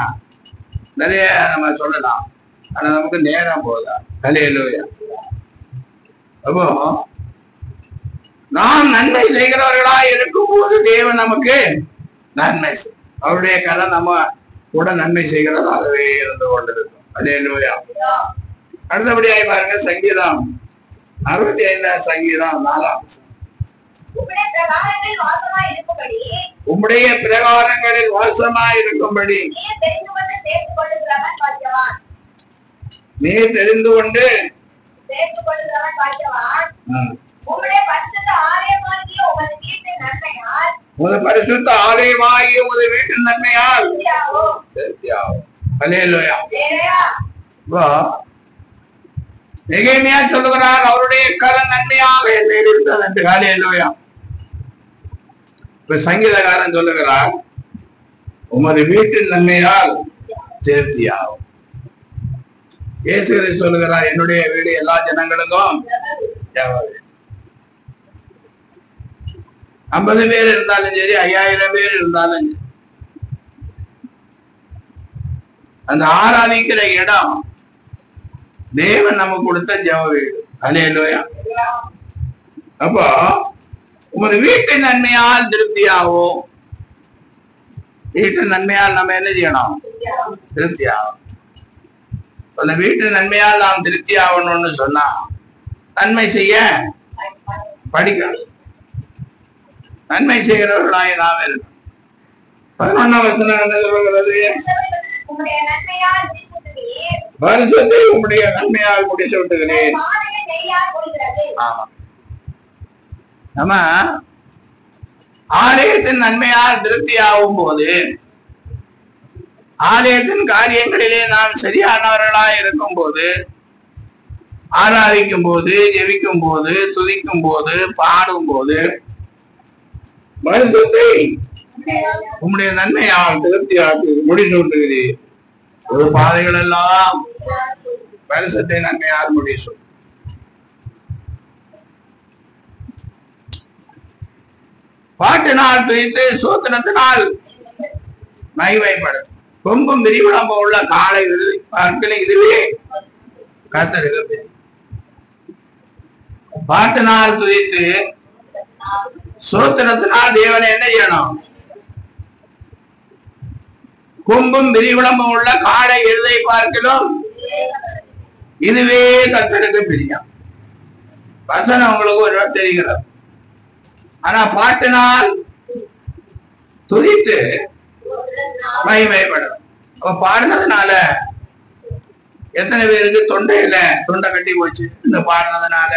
நிறைய நம்ம சொல்லலாம். ஆனா நமக்கு நேரம் போதா. ஹல்லேலூயா. அப்போ நாம் நன்மை செய்கிறவர்களா இருக்கும் போது தேவன் நமக்கு நன்மை அவருடைய கரம் நம்ம கூட நன்மை செய்கிறதாகவே இருந்து கொண்டிருக்கும். அல்லேலூயா. அடுத்தபடியாய் பாருங்க, சங்கீதம் 65 சங்கீதம் 4. உம்முடைய பிரகாரங்களில் வாசமாயிருக்கும்படி நீ தெரிந்து கொண்டு உமது பரிசுத்த ஆலயமாகிய உமது வீட்டின் நன்மையால் அல்லேலூயா. நெகேமியா சொல்லுகிறார், அவருடைய கரம் நன்மையாக என்னை இருந்தது என்று. அல்லேலூயா. இப்ப சங்கீதக்காரன் சொல்லுகிறார், உமது வீட்டின் நன்மையால் திருப்தியாகும். இயேசு சொல்லுகிறார், என்னுடைய வீடு எல்லா ஜனங்களுக்கும் 50 பேர் இருந்தாலும் சரி, 5000 பேர் இருந்தாலும் சரி, அந்த ஆராதிக்கிற இடம் தேவன் நமக்கு கொடுத்த ஜெப வீடு. அல்லேலூயா. அப்போ உமது வீட்டின் நன்மையால் திருப்தியாகும். வீட்டின் நன்மையால் நம்ம என்ன செய்யணும்? திருப்தியாகும். அந்த வீட்டின் நன்மையால் நாம் திருப்தி ஆகணும்னு சொன்னா நன்மை செய்ய படிக்கணும். நன்மை செய்கிறவர்களாய் நாம் இருக்கணும். 11ஆம் வசனம் என்ன சொல்கிறது? வருஷத்தை உம்முடைய நன்மையால் முடிச்சு விட்டுகிறேன். நம்ம ஆலயத்தின் நன்மையால் திருப்தி ஆகும் போது, ஆலயத்தின் காரியங்களிலே நாம் சரியானவர்களாய் இருக்கும் போது, ஆராதிக்கும் போது, ஜெபிக்கும் போது, துதிக்கும் போது, பாடும் போது, வருஷத்தை உம்முடைய நன்மையால் திருப்தியாக்கி முடிச்சு விட்டுகிறேன். ஒரு பாதைகள் எல்லாம் வருஷத்தை நன்மையால் முடிச்சு. பாட்டினால் துதித்து சோத்திரத்தினால் மகிமைப்படும். கொம்பும் விரிவிளம்ப உள்ள காலை விருது பார்க்கல, இதுவே கர்த்தருக்கு. பாட்டினால் துதித்து சோத்திரத்தினால் தேவனை என்ன செய்யணும்? கொம்பும் விரிவிளம்பம் உள்ள காலை எழுதை பார்க்கலும் இதுவே கர்த்தருக்கு பிரியம். வசனம் உங்களுக்கு ஒரு தெரிகிறது. ஆனா பாட்டினால் துதித்து மகிமைப்படும். அப்ப பாடினதுனால எத்தனை பேருக்கு தொண்டை கட்டி போச்சு? இந்த பாடினதுனால.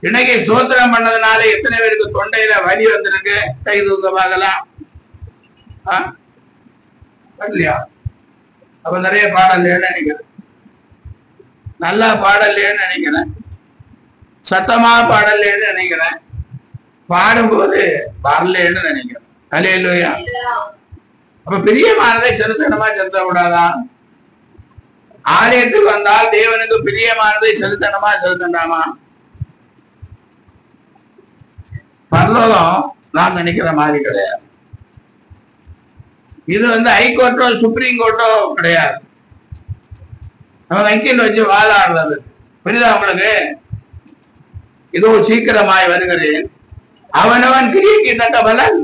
இன்னைக்கு ஸ்தோத்திரம் பண்ணதுனால எத்தனை பேருக்கு தொண்டையில வலி வந்திருக்கு? கை தூக்க பார்க்கலாம் இல்லையா? அப்ப நிறைய பாடல்லேன்னு நினைக்கிறேன், நல்லா பாடல்லேன்னு நினைக்கிறேன், சத்தமா பாடல்லேன்னு நினைக்கிறேன், பாடும்போது வரலேன்னு நினைக்கிறேன். அல்லேலூயா. அப்ப பிரியமானதை செலுத்தணுமா செலுத்தக்கூடாதா? ஆலயத்துக்கு வந்தால் தேவனுக்கு பிரியமானதை செலுத்தணுமா செலுத்தண்டாமா? பரலோகம் நான் நினைக்கிற மாதிரி கிடையாது. இது ஹைகோர்ட்டோ சுப்ரீம் கோர்ட்டோ கிடையாது. நம்ம வக்கீல் வச்சு வாதாடுறது. புரியுதா உங்களுக்கு? இதோ சீக்கிரமாய் வருகிறேன், அவனவன் கிரியைக்கு தக்க பலன்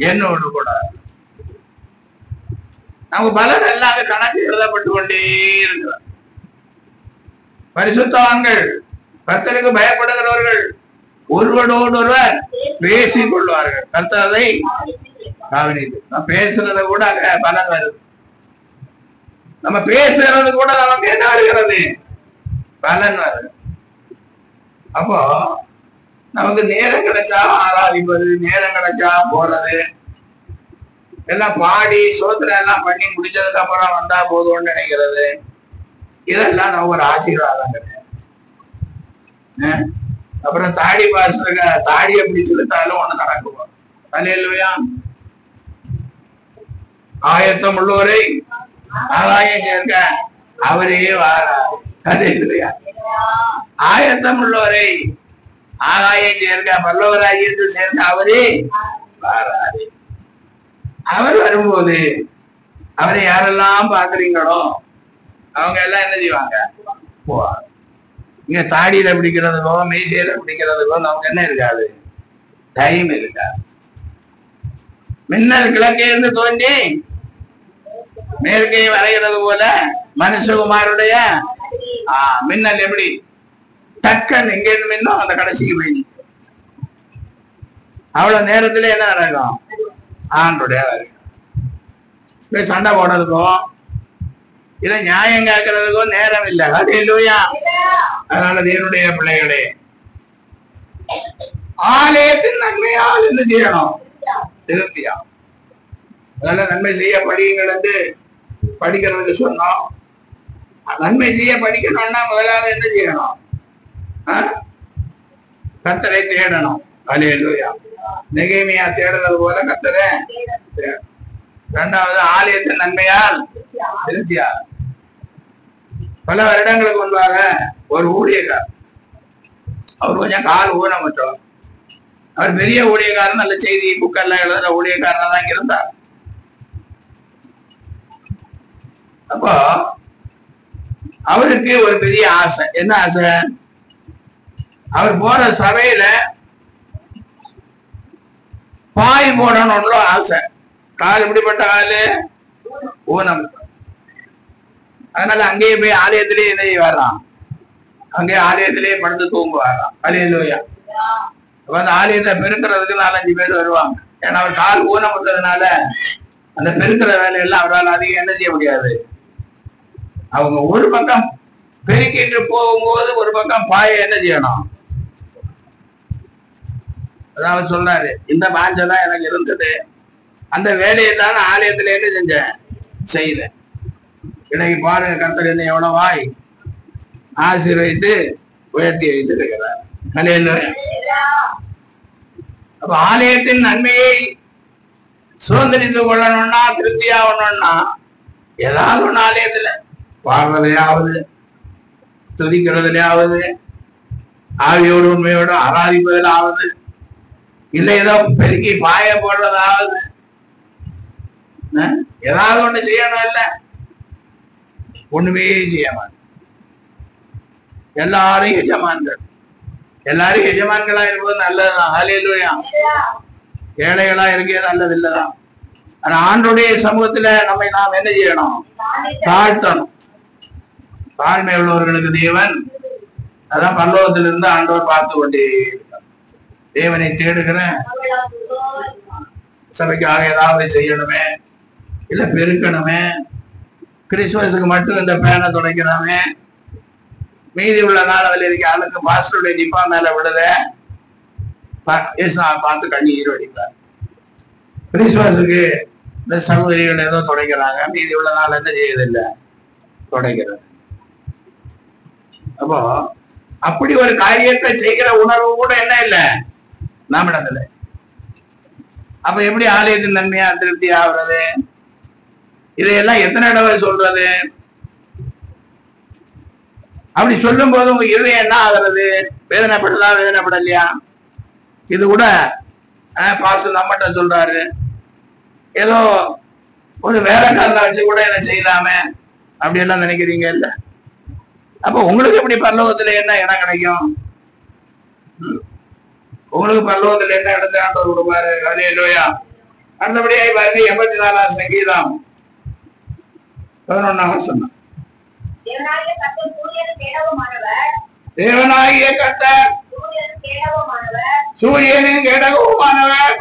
என்னோடு கூட. நமக்கு பலன் எல்லாம் கணக்கு எழுதப்பட்டு கொண்டே இருக்கிறார். பரிசுத்தவான்கள், கர்த்தருக்கு பயப்படுகிறவர்கள் ஒருவரோடு ஒருவர் பேசிக் கொள்வார்கள். கர்த்தர் அதை கவனித்து, நம்ம பேசுறத கூட பலன் வருது. நம்ம பேசுறது கூட நமக்கு என்ன வருகிறது? பலன் வருது. அப்போ நமக்கு நேரம் கிடைச்சா ஆராதிப்பது, நேரம் கிடைச்சா போறது, எல்லாம் பாடி சோத்திரம் எல்லாம் பண்ணி முடிச்சதுக்கு அப்புறம் வந்தா போதும்னு நினைக்கிறது, இதெல்லாம் நமக்கு ஒரு ஆசீர்வாதம் கிடையாது. அப்புறம் தாடி பாசுங்க, தாடி எப்படி செலுத்தாலும் ஒண்ணு நடக்குவோம். அல்லேலூயா. ஆயத்தம் உள்ளவரை ஆகாயம் சேர்க்க அவரே வாரார். அல்லேலூயா. ஆயத்தம் உள்ளவரை ஆகாயம் சேர்க்க, பல்லவராஜ்யத்தை சேர்க்க அவரே வாராரு. அவர் வரும்போது அவரை யாரெல்லாம் பாக்குறீங்களோ அவங்க எல்லாம் என்ன செய்வாங்க? போவாங்க. இங்க தாடியில பிடிக்கிறதுக்கோ மீசையில பிடிக்கிறதுக்கோ நமக்கு என்ன இருக்காது? டைம் இருக்காது. மின்னல் கிழக்கே இருந்து தோன்றி மேற்கே வரைகிறது போல மனுஷகுமாருடைய மின்னல் எப்படி டக்கன் எங்க இருந்து மின்னும் அந்த கடைசிக்கு போய் அவ்வளவு நேரத்துல என்ன நடக்கும்? ஆண்டுடைய போய் சண்டை போடுறதுக்கும் இல்ல நியாயம் கேட்கறதுக்கும் நேரம் இல்லை. ஹல்லேலூயா. அதனால தேவனுடைய பிள்ளைகளே, ஆலயத்தின் நன்மையால் என்ன செய்யணும்? திருப்தியா. அதனால நன்மை செய்ய படியுங்கள் என்று படிக்கிறதுக்கு சொன்னோம். நன்மை செய்ய படிக்கணும்னா முதலாவது என்ன செய்யணும்? கர்த்தரை தேடணும். ஹல்லேலூயா. நெகேமியா தேடுறது போல கர்த்தரை. இரண்டாவது ஆலயத்தின் நன்மையால் திருப்தியா. பல வருடங்களுக்கு முன்பாக ஒரு ஊழியக்கார், அவர் கொஞ்சம் கால் ஊனமுற்றவர். அவர் பெரிய ஊழியக்காரன், நல்ல செய்தி புக்கெல்லாம் எழுதுற ஊழியக்காரனா தான் இருந்தார். அப்போ அவருக்கு ஒரு பெரிய ஆசை. என்ன ஆசை? அவர் போற சபையில பாய் போடணும்னு ஆசை. கால் இப்படிப்பட்ட காலு ஊனம். அதனால அங்கேயே போய் ஆலயத்திலேயே என்ன வர்றான்? அங்கே ஆலயத்திலேயே படுத்து தூங்க வர்றான். ஹல்லேலூயா. அப்ப அந்த ஆலயத்தை பெருக்கிறதுக்கு 4-5 பேர் வருவாங்க. ஏன்னா அவர் கால் ஊனம் இருக்கிறதுனால அந்த பெருக்கிற வேலையெல்லாம் அவரால் அதிகம் என்ன செய்ய முடியாது. அவங்க ஒரு பக்கம் பெருக்கிட்டு போகும்போது ஒரு பக்கம் பாய என்ன செய்யணும்? அதாவது சொல்றாரு, இந்த பாஞ்சதான் எனக்கு இருந்தது, அந்த வேலையை தான் ஆலயத்துல என்ன செஞ்சேன், செய்தேன். இன்னைக்கு பாருங்க, கர்த்தர் என்ன எவ்வளவாய் ஆசீர்வதித்து உயர்த்தி வைத்திருக்கிறார். ஹல்லேலூயா. அப்ப ஆலயத்தின் நன்மையை சுதந்திரித்து கொள்ளணும்னா, திருப்தியாகணும்னா, ஏதாவது ஒண்ணு ஆலயத்துல பாடுறதையாவது, துதிக்கிறதுலையாவது, ஆவியோடு உண்மையோடு ஆராதிப்பதிலாவது, இல்லை ஏதோ பெருக்கி பாய போடுறதாவது, ஏதாவது ஒண்ணு செய்யணும். இல்ல ஒண்ணுமே செய்ய மாட்டோம். எல்லாரும் எஜமான்கள். எல்லாரும் எஜமான்களா இருப்பது நல்லதுதான். ஹல்லேலூயா. ஏழைகளா இருக்கிறது நல்லது இல்லதான். ஆனா ஆண்டோடைய சமூகத்துல நம்மை நாம் என்ன செய்யணும்? தாழ்த்தணும். தாழ்மை உள்ளவர்களுக்கு தேவன், அதான் பரலோகத்திலிருந்து ஆண்டவர் பார்த்து கொண்டே தேவனை தேடுகிற சபைக்காக ஏதாவது செய்யணுமே, இல்ல பெருக்கணுமே, கிறிஸ்துமஸுக்கு மட்டும் இந்த பேனை துடைக்கணுமே, மீதி உள்ள நாளில் இருக்க ஆளுக்கு பாஸ்டருடைய நிப்பா மேல விழுத பார்த்து கண்ணீர் வடித்தார். கிறிஸ்துமஸுக்கு இந்த சகோதரிகள் ஏதோ துடைக்கிறாங்க, மீதி உள்ள நாள் என்ன செய்யறதில்லை, துடைக்கிறது. அப்போ அப்படி ஒரு காரியத்தை செய்கிற உணர்வு கூட என்ன இல்லை நம்மிடத்துல. அப்ப எப்படி ஆலயத்தின் நன்மையா திருப்தி ஆகுறது? இதையெல்லாம் எத்தனை தடவை சொல்றது? அப்படி சொல்லும் போது உங்க இருதயம் என்ன ஆகுறது? வேதனைப்படுதா, வேதனைப்படலையா? இது கூட பாஸ்டர் நம்மகிட்ட சொல்றாரு, ஏதோ ஒரு வேலைக்காரனை வச்சு கூட இதை செய்யலாமே அப்படி எல்லாம் நினைக்கிறீங்க இல்ல? அப்ப உங்களுக்கு எப்படி பரலோகத்துல என்ன இடம் கிடைக்கும்? உங்களுக்கு பரலோகத்துல என்ன இடத்தை ஆண்டவர் கொடுப்பாரு? ஹல்லேலூயா. அடுத்தபடியாக பாருங்க, 84ஆம் சங்கீதம் 11ஆம் வசனம். தேவனாகிய கர்த்தர் சூரியனின் கேடகமானவர்,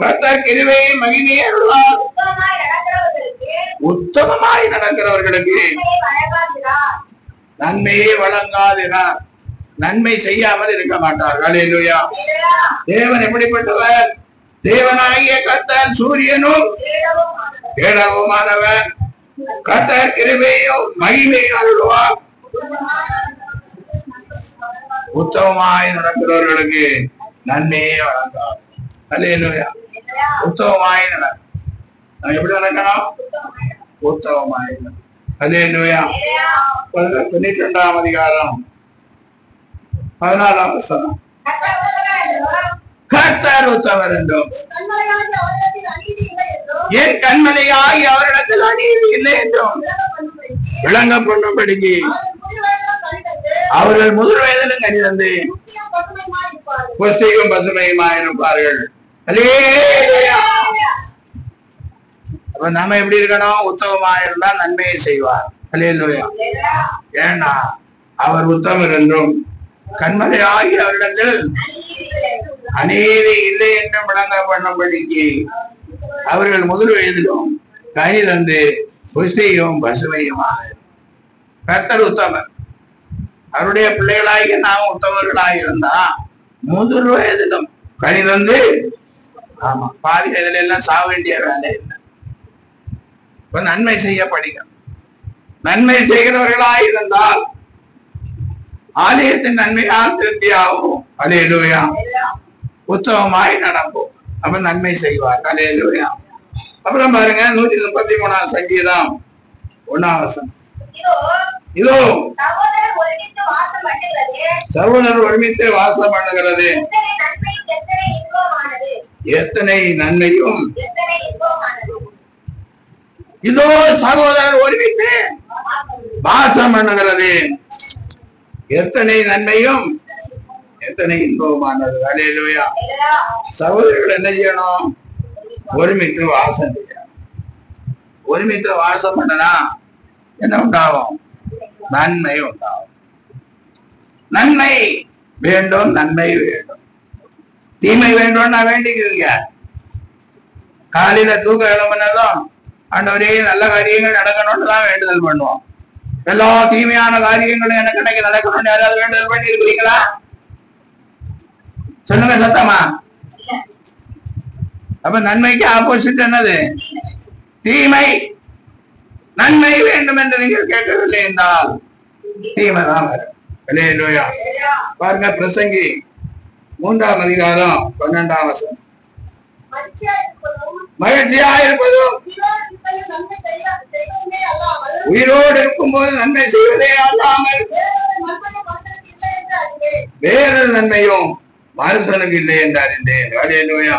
கர்த்தர் கிருபையும் மகிமையும் அருள்வார். உத்தமமாய் நடக்கிறவர்களுக்கு நன்மையை வழங்காதினார். நன்மை செய்யாமல் இருக்க மாட்டார். ஹல்லேலூயா. தேவன் எப்படிப்பட்டவர்? தேவனாகிய கர்த்தர் சூரியனும் கேடகமானவர், கர்த்தர் கிருபையும் மகிமையும் அருள்வார். உத்தமமாய் நடக்கிறவர்களுக்கு நன்மையே வழங்கார். ஹல்லேலூயா. உத்தமமாய் நடக்கும். எப்படி நடக்கணும்? உத்தமமாய். ஹல்லேலூயா. 92ஆம் அதிகாரம் 14ஆம் வசனம். கர்த்தர் உத்தமர் என்றும் என் கண்மலையாகி அவரிடத்தில் அநீதி இல்லை என்றும் விளங்க பண்ணும்படிக்கு அவர்கள் முதிர் வயதிலும் கனி தந்து புஷ்டியும் பசுமையுமாயிருப்பார்கள். நம்ம எப்படி இருக்கணும்? உத்தமமா இருந்தா நன்மையை செய்வார். அல்லேலூயா. ஏன்னா அவர் உத்தமர் என்றும் கண்மலையாகி அவரிடத்தில் அநீதி இல்லை என்றும் விளங்க பண்ணும்படிக்கு அவர்கள் முதல் வயதிலும் கனி தந்து புஷ்டியும் பசுமையுமாக. கர்த்தர் உத்தமர். அவருடைய பிள்ளைகளாகி நாம் உத்தமர்களாக இருந்தா முதல் வயதிலும் கனி தந்து, ஆமா, பாதி வயதுல எல்லாம் சாக வேண்டிய வேலை இல்லை. இப்ப நன்மை செய்ய படிக்க, நன்மை செய்கிறவர்களாக இருந்தால் ஆலயத்தின் நன்மையால் திருப்தியாகும். அல்லேலூயா. உத்தமமாய் நடப்போம். அப்ப நன்மை செய்வார். அல்லேலூயா. அப்புறம் பாருங்க 133 சங்கீதம் 1 வசனம். இதோ சகோதரர் ஒருமித்து வாசம் பண்ணுகிறது. எத்தனை நன்மையும். இதோ சகோதரர் ஒருமித்து வாசம் பண்ணுகிறது. எத்தனை நன்மையும் எத்தனை இன்பமானது. அல்லேலூயா. சகோதரர்கள் என்ன செய்யணும்? ஒருமித்து வாசம் செய்யணும். ஒருமித்து வாசம் பண்ணனா என்ன உண்டாகும்? நன்மை உண்டாகும். நன்மை வேண்டும், நன்மை வேண்டும். தீமை வேண்டும் நான் வேண்டிக்கிறீங்க. காலையில தூக்க கிளம்புனதும் ஆண்டவரே நல்ல காரியங்கள் நடக்கணும்னு தான் வேண்டுதல் பண்ணுவோம். எல்லா தீமையான காரியங்களும் எனக்கு இன்னைக்கு நடக்கணும்னு யாராவது வேண்டுதல் பண்ணி இருக்கிறீங்களா? சொல்லுங்க சத்தமா. அப்ப நன்மைக்கு ஆப்போசிட் என்னது? தீமை. நன்மை வேண்டும் என்று நீங்கள் கேட்கவில்லை என்றால் தீமை தான் வரும். அல்லேலூயா. பாருங்க பிரசங்கி 3ஆம் அதிகாரம் 12ஆம் வசனம். மகிழ்ச்சியா இருப்பதும் உயிரோடு இருக்கும் போது நன்மை செய்வதே அல்லாமல் வேறொரு நன்மையும் மனுஷனுக்கு இல்லை என்று அறிந்தேன். அல்லேலூயா.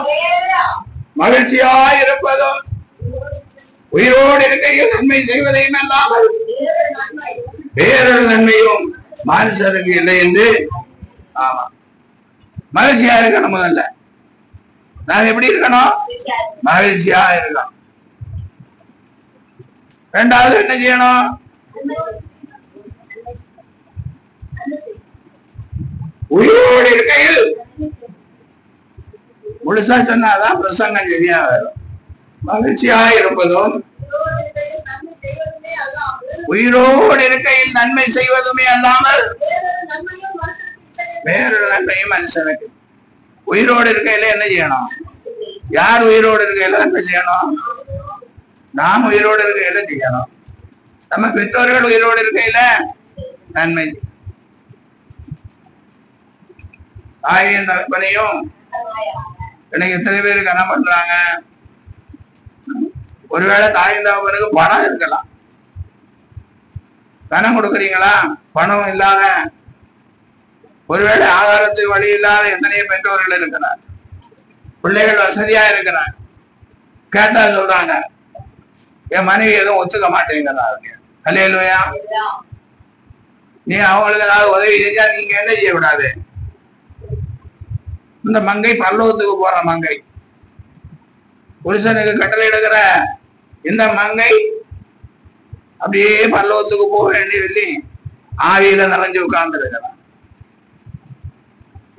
மகிழ்ச்சியா இருப்பதும் உயிரோடு இருக்கையில் நன்மை செய்வதையும் அல்லாமல் வேறொரு நன்மையும் மனுஷனுக்கு இல்லை என்று. ஆமா, மகிழ்ச்சியா இருக்கணும். முதல்ல நான் எப்படி இருக்கணும்? மகிழ்ச்சியா இருக்கணும். ரெண்டாவது என்ன செய்யணும்? உயிரோடு இருக்கையில். முழுசா சொன்னாதான் பிரசங்கம் சரியா வரும். மகிழ்ச்சியா இருப்பதும் உயிரோடு இருக்கையில் நன்மை செய்வதுமே அல்லாமல் வேறொரு நன்மையும் மனுஷனுக்கு. உயிரோடு இருக்கையில என்ன செய்யணும்? யார் உயிரோடு இருக்கையில நன்மை செய்யணும்? நாம் உயிரோடு இருக்கையில செய்யணும். நம்ம பெற்றோர்கள் உயிரோடு இருக்கையில நன்மை. தாயின் தகப்பனையும் எனக்கு எத்தனை பேர் கனம் பண்றாங்க? ஒருவேளை தாயின் தகப்பனுக்கு பணம் இருக்கலாம். கனம் கொடுக்குறீங்களா? பணம் இல்லாத, ஒருவேளை ஆகாரத்துக்கு வழி இல்லாத எத்தனையோ பெற்றோர்கள் இருக்கிறார். பிள்ளைகள் வசதியா இருக்கிறாங்க. கேட்டா சொல்றாங்க என் மனைவி எதுவும் ஒத்துக்க மாட்டேங்கிறாங்க. அல்லேலூயா. நீ அவங்களுக்கு ஏதாவது உதவி செஞ்சா நீங்க என்ன செய்யக்கூடாது? இந்த மங்கை பரலோகத்துக்கு போற மங்கை, புருஷனுக்கு கட்டளை எடுக்கிற இந்த மங்கை அப்படியே பரலோகத்துக்கு போக வேண்டி சொல்லி ஆவியில நிறைஞ்சு உட்கார்ந்து இருக்கிறான்.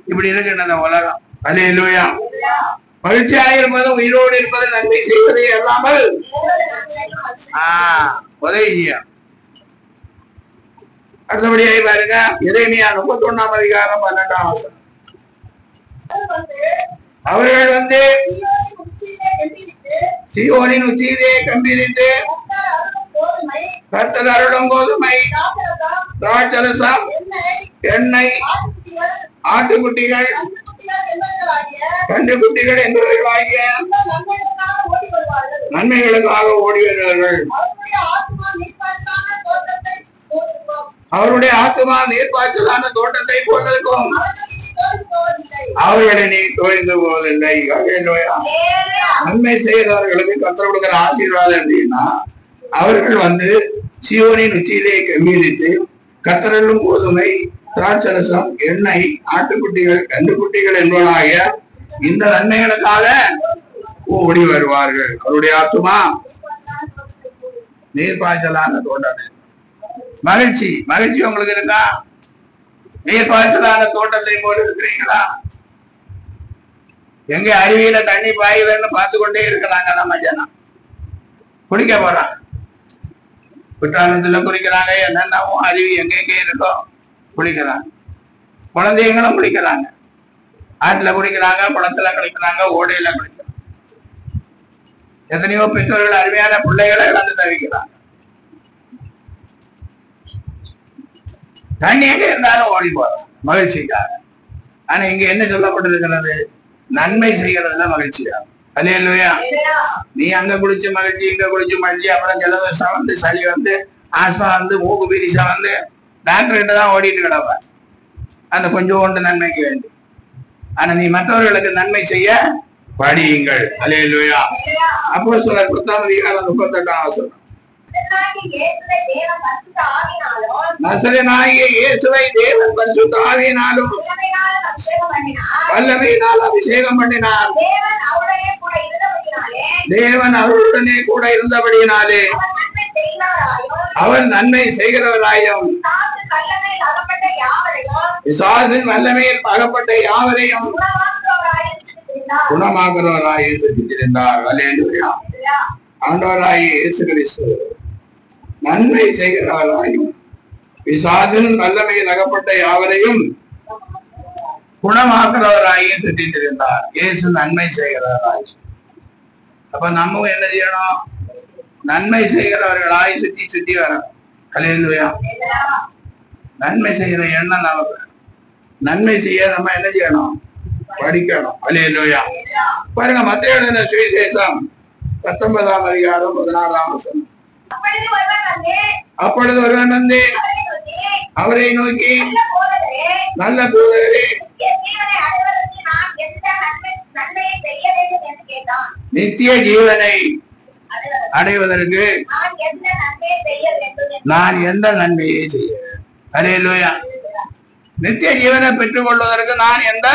இப்படி இருக்கு இந்த உலகம். அல்லேலூயா. மகிழ்ச்சியாக இருப்பது உயிரோடு இருப்பது நன்மை செய்வதை அல்லாமல் உதவி செய்யும். அடுத்தபடியாக பாருங்க எரேமியா 31ஆம் அதிகாரம் 12ஆம் வசனம். அவர்கள் வந்து சீயோனின் உச்சியிலே கம்பீரித்து கர்த்தர் அருளும் கோதுமை, திராட்சரசம், எண்ணெய், ஆட்டுக்குட்டிகள், கன்றுக்குட்டிகள் என்பவர்களாகிய நன்மைகளுக்காக ஓடி வருவார்கள். அவருடைய ஆத்துமா நீர்ப்பாய்ச்சலான தோட்டத்தை போலிருக்கும். அவர்களை நீ தோய்ந்து போவதில்லை. நன்மை செய்கிறவர்களுக்கு கர்த்தர் கொடுக்கிற ஆசீர்வாதம் அப்படின்னா அவர்கள் வந்து சீயோனின் உச்சியிலே கம்பீரித்து கர்த்தரலும் கோதுமை, திராட்சரசம், எண்ணெய், ஆட்டுக்குட்டிகள், கன்றுக்குட்டிகள் என்பவனாகிய இந்த நன்மைகளுக்காக ஓடி வருவார்கள். அவருடைய ஆத்துமா நீர்ப்பாய்ச்சலான தோட்டம். மகிழ்ச்சி மகிழ்ச்சி உங்களுக்கு இருக்கா? நீர்ப்பாய்ச்சலான தோட்டத்தை போல இருக்கிறீங்களா? எங்க அருவியில தண்ணி பாயுதுன்னு பார்த்து கொண்டே இருக்கிறாங்க நம்ம ஜனம். குளிக்க போறாங்க, குற்றாலத்துல குளிக்கிறாங்க, என்னென்னவும் அருவி எங்கெங்க இருக்கோ குளிக்கிறாங்க. குழந்தைங்களும் குளிக்கிறாங்க, ஆற்றுல குளிக்கிறாங்க, குளத்துல குளிக்கிறாங்க, ஓடையில குளிக்கிறாங்க. எத்தனையோ பெற்றோர்கள் அருமையான பிள்ளைகளை இழந்து தவிக்கிறாங்க. தண்ணி எங்க இருந்தாலும் ஓடி போறோம் மகிழ்ச்சிக்காக. ஆனா இங்க என்ன சொல்லப்பட்டிருக்கிறது? நன்மை செய்யறதுல மகிழ்ச்சியா. அல்லேலூயா. நீ அங்க குளிச்சு மகிழ்ச்சி, இங்க குளிச்சு மகிழ்ச்சி, அப்புறம் ஜலதோஷம் வந்து, சளி வந்து, ஆஸ்மா வந்து, மூக்கு பிரிசா வந்து டாக்டர் கிட்ட தான் ஓடிட்டு கிடப்ப அந்த கொஞ்சோண்டு நன்மைக்கு வேண்டி. ஆனா நீ மற்றவர்களுக்கு நன்மை செய்ய படியுங்கள். அல்லேலூயா. அப்போஸ்தலர் 10:38 வசனம். நசரேயனாகிய இயேசுவை தேவன் பரிசுத்த ஆவியினாலும் வல்லமையினால் அபிஷேகம் பண்ணினார். தேவன் அவருடனே கூட இருந்தபடியினாலே அவர் நன்மை செய்கிறவராயும் பிசாசின் வல்லமையில் அகப்பட்ட யாவரையும் குணமாக்குறவராய் இருந்தார். அல்லேலூயா. ஆண்டவராகிய இயேசு கிறிஸ்து நன்மை செய்கிறவராயும் பிசாசின் வல்லமையில் அகப்பட்ட யாவரையும் குணமாக்குறவராயும் சுற்றித்திருந்தார். இயேசு நன்மை செய்கிறவராய். அப்ப நம்ம என்ன செய்யணும்? நன்மை செய்கிறவர்களாய் சுற்றி சுற்றி வரணும். அல்லேலூயா. நன்மை செய்கிற எண்ணம் நமக்கு. நன்மை செய்ய நம்ம என்ன செய்யணும்? படிக்கணும். அல்லேலூயா. பாருங்க, மத்தேயு எழுதின சுவிசேஷம் 19:16 வசனம். அப்பொழுது ஒருவன் வந்து அவரை நோக்கி, நல்ல போதகரே, நித்திய ஜீவனை அடைவதற்கு நான் எந்த நன்மையை செய்ய? அல்லேலூயா. நித்திய ஜீவனை பெற்றுக் கொள்வதற்கு நான் எந்த?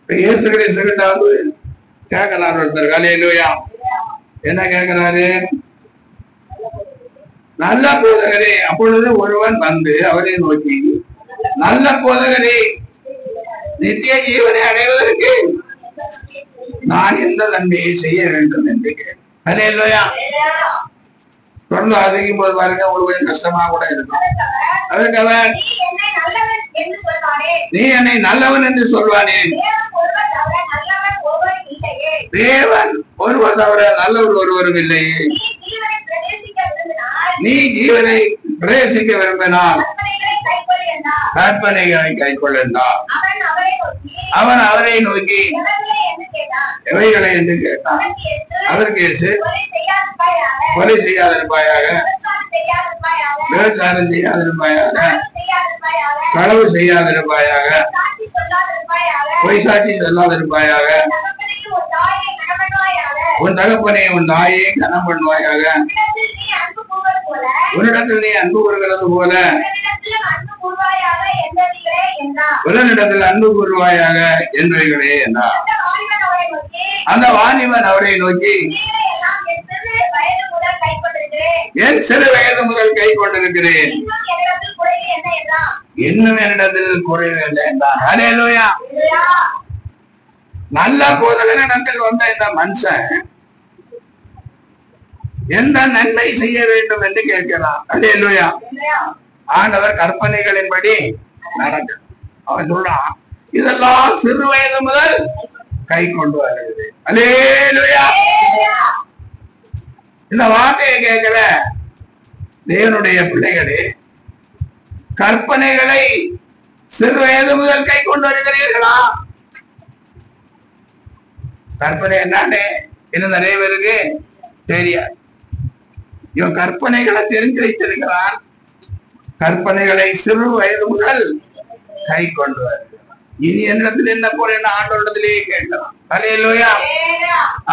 இயேசு கிறிஸ்து கிட்ட வந்து கேட்கிறார் ஒருத்தர். அல்லேலூயா. என்ன கேட்கிறாரு? நல்ல போதகரே. அப்பொழுது ஒருவன் வந்து அவரை நோக்கி, நல்ல போதகரே, நித்திய ஜீவனை அடைவதற்கு நான் எந்த நன்மையை செய்ய வேண்டும் என்று கேட்டேன். அல்லேலூயா. தொடர்ந்து வாசிக்கும் போது பாருங்க, உங்களுக்கு கொஞ்சம் கஷ்டமா கூட இருக்கும். அதற்கு அவன், நீ என்னை நல்லவன் என்று சொல்வானே, தேவன் ஒருவர் தவிர நல்லவர் ஒருவரும் இல்லையே. நீ ஜீவனை பிரவேசிக்க விரும்பினால் கற்பனைகளை கைக்கொள்ளா. அவன் அவரை நோக்கி, எவைகளை என்று கேட்டான். அதற்கு இயேசு, கொலை செய்யாதிருப்பாயாக, விபச்சாரம் செய்யாதிருப்பாயாக, களவு செய்யாதிருப்பாயாக, பொய் சாட்சி சொல்லாதிருப்பாயாக, உன் தகப்பனை உன் தாயை கனம் பண்ணுவாயாக, உன்னிடத்தில் நீ அன்பு கூறுகிறது போல உன்னிடத்தில் அன்பு கூறுவாயாக என்பவைகளே என்றார். அந்த வாலிபன் அவரை நோக்கி, என் சிறு வயது முதல் கை கொண்டிருக்கிறேன், இன்னும் என்னிடத்தில் குறைவில்லை என்றார். அல்லேலூயா. நல்ல போதகனிடத்தில் வந்த இந்த மனுஷன் எந்த நன்மை செய்ய வேண்டும் என்று கேட்கிறான். அல்லேலூயா. ஆண்டவர் கற்பனைகளின்படி நடக்க அவன் சொல்றான், இதெல்லாம் சிறு வயது முதல் கை கொண்டு வருகிறது. அல்லேலூயா. இந்த வார்த்தையை கேட்கிற தேவனுடைய பிள்ளைகளே, கற்பனைகளை சிறு வயது முதல் கை கொண்டு வருகிறீர்களா? கற்பனை என்னன்னு இன்னும் நிறைய பேருக்கு தெரியாது. இவன் கற்பனைகளை தெரிஞ்சு வைத்திருக்கிறான். கற்பனைகளை சிறு வயது முதல் கை கொண்டு வருகிறான். இனி என்னிடத்தில் என்ன போறேன்னு ஆண்டவரிடத்திலேயே கேட்கிறான். அல்லேலூயா.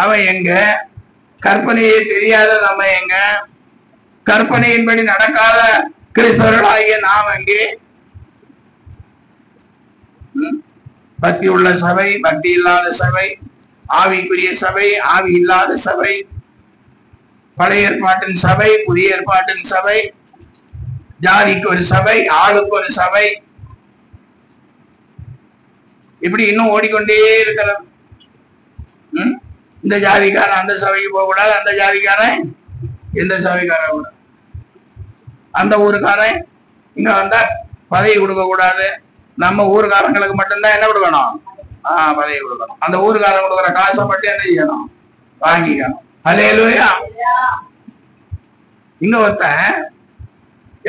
அவன் எங்க? கற்பனையே தெரியாத நம்ம எங்க? கற்பனையின்படி நடக்காத கிறிஸ்தவர்களாகிய நாம் எங்கே? பக்தி உள்ள சபை, பக்தி இல்லாத சபை, ஆவிக்குரிய சபை, ஆவி இல்லாத சபை, பழைய ஏற்பாட்டின் சபை, புதிய ஏற்பாட்டின் சபை, ஜாதிக்கு ஒரு சபை, ஆளுக்கு ஒரு சபை, இப்படி இன்னும் ஓடிக்கொண்டே இருக்கிறது. இந்த ஜாதிக்காரன் அந்த சபைக்கு போக கூடாது, அந்த ஜாதிக்காரன் எந்த சபைக்காரன் கூட, அந்த ஊருக்காரன் இங்க வந்தா பதவி கொடுக்க கூடாது, நம்ம ஊருக்காரங்களுக்கு மட்டும்தான் என்ன கொடுக்கணும், பதவி கொடுக்கணும். அந்த ஊருக்காரன் கொடுக்குற காசை மட்டும் என்ன செய்யணும், வாங்கிக்கணும். அல்லேலூயா. இங்க ஒருத்தன்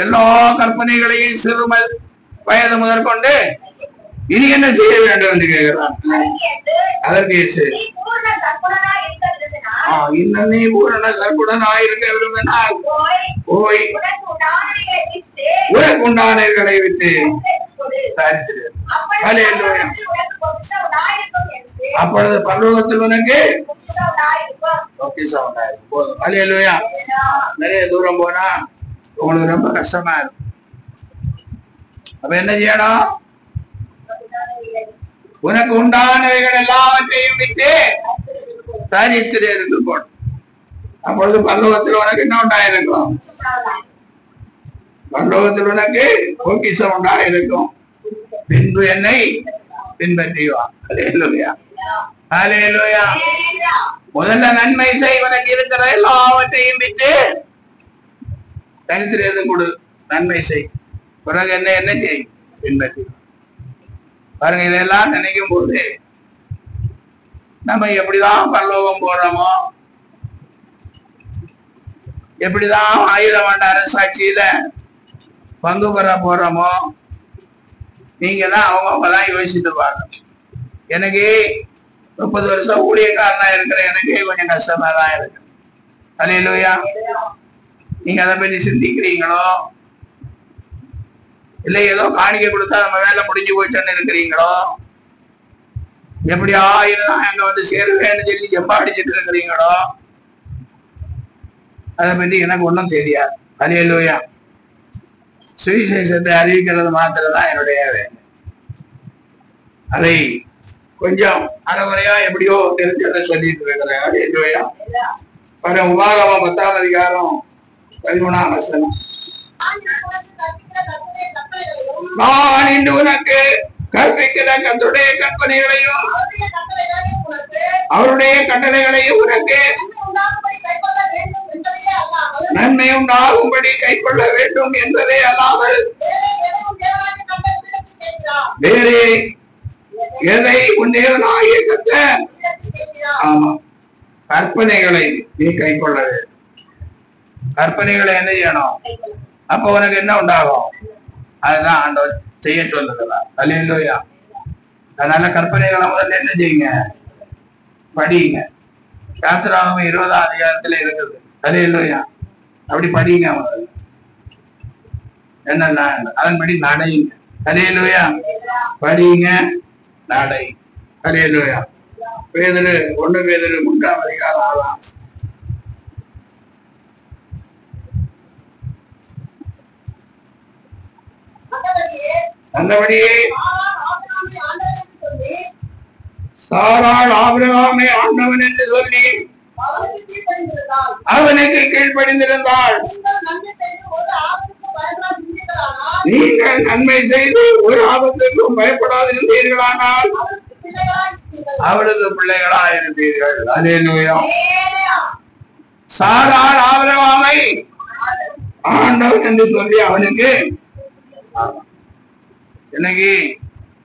எல்லா கற்பனைகளையும் சிறு வயது முதற்கொண்டு இனி என்ன செய்ய வேண்டும் என்று கேட்கிறான். அதற்கு இன்னும் நீ பூரண சர்க்குடனாயிருக்க விரும்பினால் போய் உனக்கு உண்டானவர்களை விட்டு தரித்திரு. அப்பொழுது பரலோகத்தில் உனக்கு பொக்கிஷம் உண்டாயிருக்கும். போதும். அல்லேலூயா. நிறைய தூரம் போனா உங்களுக்கு ரொம்ப கஷ்டமா இருக்கும். அப்ப என்ன செய்யணும், உனக்கு உண்டானவைகள் எல்லாவற்றையும் விட்டு தரித்திரு இருந்து போடும். அப்பொழுது பரலோகத்தில் உனக்கு என்ன உண்டாயிருக்கும், பரலோகத்தில் உனக்கு பொக்கிஷம் உண்டாயிருக்கும். பின்பு என்னை பின்பற்றிவா. அல்லேலூயா. அல்லேலூயா. முதல்ல நன்மை செய், உனக்கு இருக்கிற எல்லாவற்றையும் விட்டு தரித்திர கொடு, நன்மை செய். பிறகு என்ன என்ன செய், பின்பற்றி. பாருங்க, இதெல்லாம் நினைக்கும் போது நம்ம எப்படிதான் பரலோகம் போறோமோ, எப்படிதான் 1000 ஆண்டு அரசாட்சியில பங்கு பெற போறோமோ, நீங்க தான் அவங்கதான் யோசித்து பாருங்க. எனக்கு 30 வருஷம் ஊழியக்காரனா இருக்கிற எனக்கு கொஞ்சம் கஷ்டமா தான் இருக்கு. அல்லேலூயா. நீங்க அதை பற்றி சிந்திக்கிறீங்களோ, இல்ல ஏதோ காணிக்கை கொடுத்தா நம்ம வேலை முடிஞ்சு போச்சுன்னு இருக்கிறீங்களோ, எப்படியா இருந்தா அங்க வந்து சேருவேன்னு சொல்லி ஜெம்பாடிச்சுட்டு இருக்கிறீங்களோ, அதை பற்றி எனக்கு ஒன்றும் தெரியாது. அல்லேலூயா. சுவிசேஷத்தை அறிவிக்கிறது மாத்திரம் தான் என்னுடைய வேலை. அதை கொஞ்சம் அரைகுறையா எப்படியோ தெரிஞ்சதை சொல்லிட்டு இருக்கிறேன். அல்லேலூயா. உபாகமம் 10ஆம் அதிகாரம் 13ஆம் வசனம். நான் இன்று உனக்கு கற்பிக்கிற கர்த்தருடைய கற்பனைகளையும் அவருடைய கட்டளைகளையும் உனக்கு நன்மை உண்டாகும்படி கைக்கொள்ள வேண்டும் என்பதே அல்லாமல் வேறே எதை உன் தேவனாகிய கர்த்தர், ஆமா, கற்பனைகளை நீ கைக்கொள்ள வேண்டும். கற்பனைகளை என்ன செய்யணும், அப்ப உனக்கு என்ன உண்டாகும், அதுதான் ஆண்டவர் செய்ய சொல்லுகிறார். அல்லேலூயா. அதனால கற்பனைகளை முதல்ல என்ன செய்யுங்க, படிங்க. யாத்திராகமம் 20ஆம் அதிகாரத்துல இருக்குது. அல்லேலூயா. அப்படி படிங்க. முதல்ல என்ன அதன்படி நடையுங்க. அல்லேலூயா. படிங்க, நடை. அல்லேலூயா. பேதுரு 1 பேதுரு 3ஆம் அதிகாரம் 6ஆம். அந்தபடியே சாராள் ஆபிரகாமை ஆண்டவன் என்று சொல்லி அவனுக்கு கீழ்ப்படிந்திருந்தாள். நீங்கள் நன்மை செய்து ஒரு ஆபத்துக்கும் பயப்படாதிருந்தீர்களானால் அவளுக்கு பிள்ளைகளா இருப்பீர்கள். அல்லேலூயா. சாராள் ஆபிரகாமை ஆண்டவன் என்று சொல்லி அவனுக்கு, இன்னைக்கு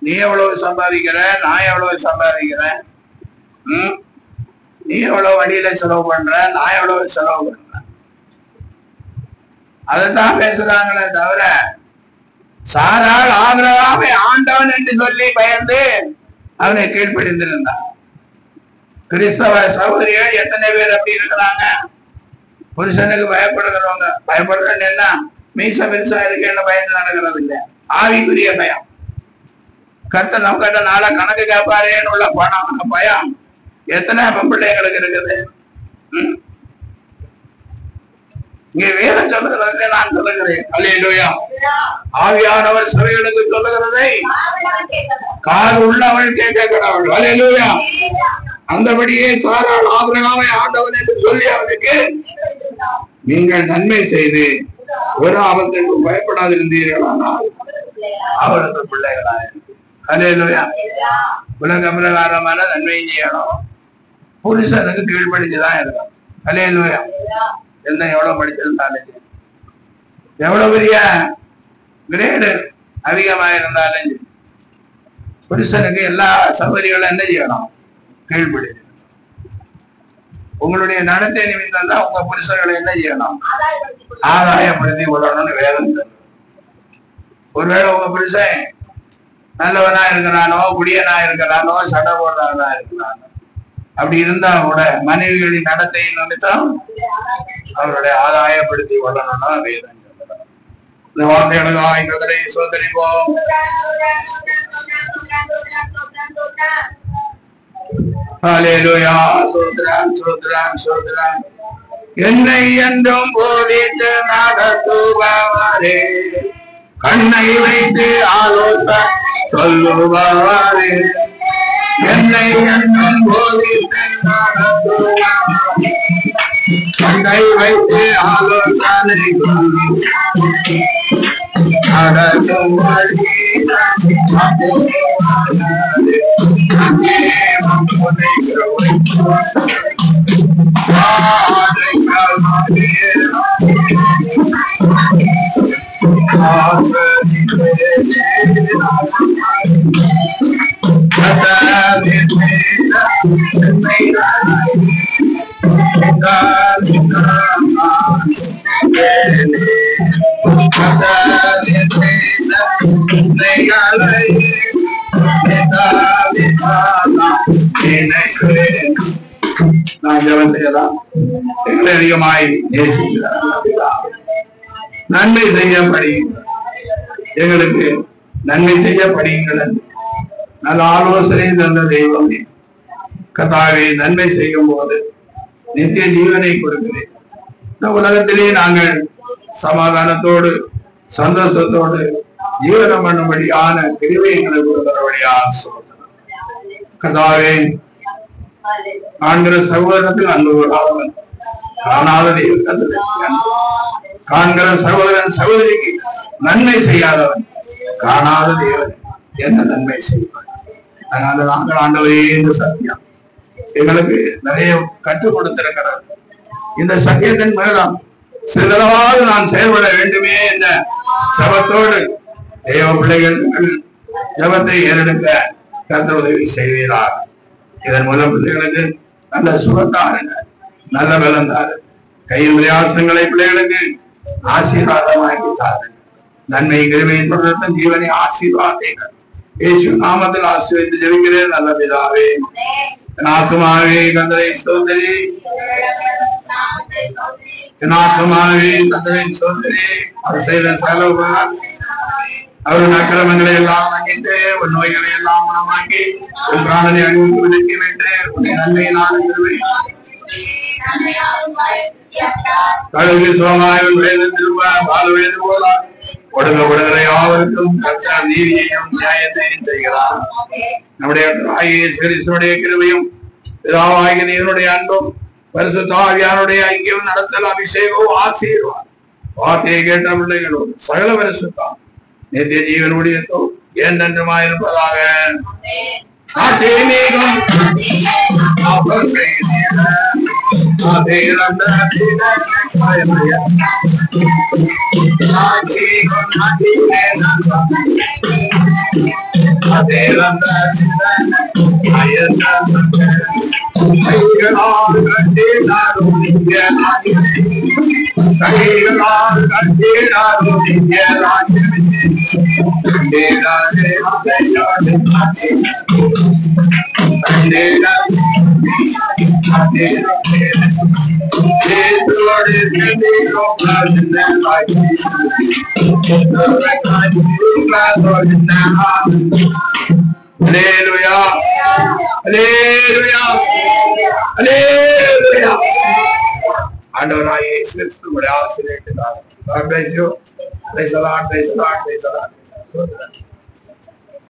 நீ எவ்வளவு சம்பாதிக்கிற, நான் எவ்வளவு சம்பாதிக்கிறேன், நீ எவ்வளவு வழியில செலவு பண்ற, நான் எவ்வளவு செலவு பண்றேன், அதைத்தான் பேசுறாங்களே தவிர சாராள் ஆபிரகாமை ஆண்டவன் என்று சொல்லி பயந்து அவனை கீழ்ப்படிந்திருந்தான். கிறிஸ்தவ சகோதரிகள் எத்தனை பேர் அப்படி இருக்கிறாங்க? புருஷனுக்கு பயப்படுகிறவங்க. பயப்படுறேன்னு என்ன, மீச பெருசா இருக்கேன்னு பயந்து நடக்கிறது இல்லை, ஆவிக்குரிய பயம். கர்த்தர் நம்ம கிட்ட நாளை கணக்கு கேட்பாரேன்னு உள்ள பயம் எத்தனை பிள்ளைங்களுக்கு இருக்குது. இங்க வேதம் சொல்லுகிறதை நான் சொல்லுகிறேன். அல்லேலூயா. ஆவியானவர் சபைகளுக்கு சொல்லுகிறதை காது உள்ளவள் கேட்க கடவுள். அல்லேலூயா. அந்தபடியே சாராள் ஆபிரகாமை ஆண்டவன் என்று சொல்லி அவனுக்கு நீங்கள் நன்மை செய்து ஒரு ஆபத்துக்கு பயப்படாதிருந்தீர்களானால் அவளுக்கு பிள்ளைகளாக அல்லேலூயா. உலக பிரகாரமான நன்மை செய்யணும், புருஷனுக்கு கீழ்படிச்சுதான் இருக்கணும். அல்லேலூயா. என்ன எவ்வளவு படிச்சிருந்தாலும் எவ்வளவு பெரிய கிரேடு அதிகமா இருந்தாலும் புருஷனுக்கு எல்லா சௌகரியங்களும் என்ன செய்யணும், கீழ்படி. உங்களுடைய நடத்தை நிமித்தம் தான் உங்க புருஷர்களை என்ன செய்யணும், ஆதாயப்படுத்தி கொள்ளணும்னு வேதம். ஒருவேளை உங்க புருஷன் நல்லவனா இருக்கிறானோ, குடியனா இருக்கிறானோ, சடை போடுறவனா இருக்கிறானோ, அப்படி இருந்தா கூட மனைவிகளின் நடத்தை நிமித்தம் அவருடைய ஆதாயப்படுத்தி கொள்ளணும்னா வேதம். இந்த வார்த்தைகளுக்காக சோதரிப்போம். ஹல்லேலூயா. சோத்ரம் சோத்ரம் சோத்ரம். என்னை என்றும் போதித்து நடத்துபவரே, கண்ணை வைத்து ஆலோசனை சொல்லுபவரே, என்னை என்றும் போதித்து நடத்துபவரே, கண்ணை வைத்து ஆலோசனை நடத்தும் வழி எங்களை அதிகமாய் நேசிக்கிறார். நன்மை செய்ய படியுங்கள், எங்களுக்கு நன்மை செய்ய படியுங்கள். நல்ல ஆலோசனை தந்த தெய்வமே, கர்த்தாவே, நன்மை செய்யும் போது நித்திய ஜீவனை கொடுக்கிறேன். இந்த உலகத்திலே நாங்கள் சமாதானத்தோடு சந்தோஷத்தோடு ஜீவனம் பண்ணும்படியான கிருபை எங்களுக்கு கொடுக்கிறபடியாக சொல்கிறேன். கர்த்தாவே, காண்கிற சகோதரத்தில் அன்பு கொள்ளாதவன் காணாத தெய்வத்தில் காண்கிற சகோதரன் சகோதரிக்கு நன்மை செய்யாதவன் காணாத தேவன் என்ன நன்மை செய்வான். அதனால நாங்கள் ஆண்டவரே என்று சத்தியம் எங்களுக்கு நிறைய கற்றுக் கொடுத்திருக்கிறார். இந்த சத்தியத்தின் மூலம் சிறிதளவாவது நான் செயல்பட வேண்டுமே என்ற ஜபத்தோடு தேவ பிள்ளைகள் ஜபத்தை ஏறெடுக்க கர்த்தர் உதவி செய்வீரார். இதன் மூலம் பிள்ளைகளுக்கு நல்ல சுகத்தாருங்க, நல்ல பலந்தாரு, கையில் பிரயாசங்களை பிள்ளைகளுக்கு ஆசீர்வாதமாக்கித்தாரு. நன்மை கிருபை தொடர்ந்தும் ஜீவனை ஆசீர்வாதங்கள் இயேசு நாமத்தில் ஆசீர்வதித்து ஜெபிக்கிறேன் நல்ல பிதாவே. என் ஆத்துமாவே கர்த்தரை ஸ்தோத்திரி, என் ஆத்துமாவே கர்த்தரை ஸ்தோத்திரி. அவர் செய்த சகல அவரின் அக்கிரமங்களை எல்லாம் மன்னித்து, உன் நோய்களை எல்லாம் குணமாக்கி, உன் பிராணனை அழிவுக்கு விலக்கி வைத்து, உன்னை நன்மையினால் கடவுளில் சோமாய் திரும்ப வாழ்வது போல ஒடுங்கப்படுகிற யாவருக்கும் கர்த்தர் நீதியையும் நியாயத்தையும் செய்கிறார். நம்முடைய கிறிஸ்துவினுடைய கிருபையும் பிதாவாகிய தேவனுடைய அன்பும் பரிசுத்த ஆவியானுடைய ஐக்கியம் நடத்தல் அபிஷேகம் ஆசீர்வாதம் வார்த்தையை கேட்ட பிள்ளைகளோடு சகல பரிசுத்தம் நித்திய ஜீவனுடைய என்றென்றுமாயிருப்பதாக. Hallelujah. Hallelujah. Hallelujah. ஆண்டவராகிய இயேசு கிறிஸ்துவின் ஆசீர்வாதத்தால் God bless you. Praise the Lord. Praise the Lord. Praise the Lord.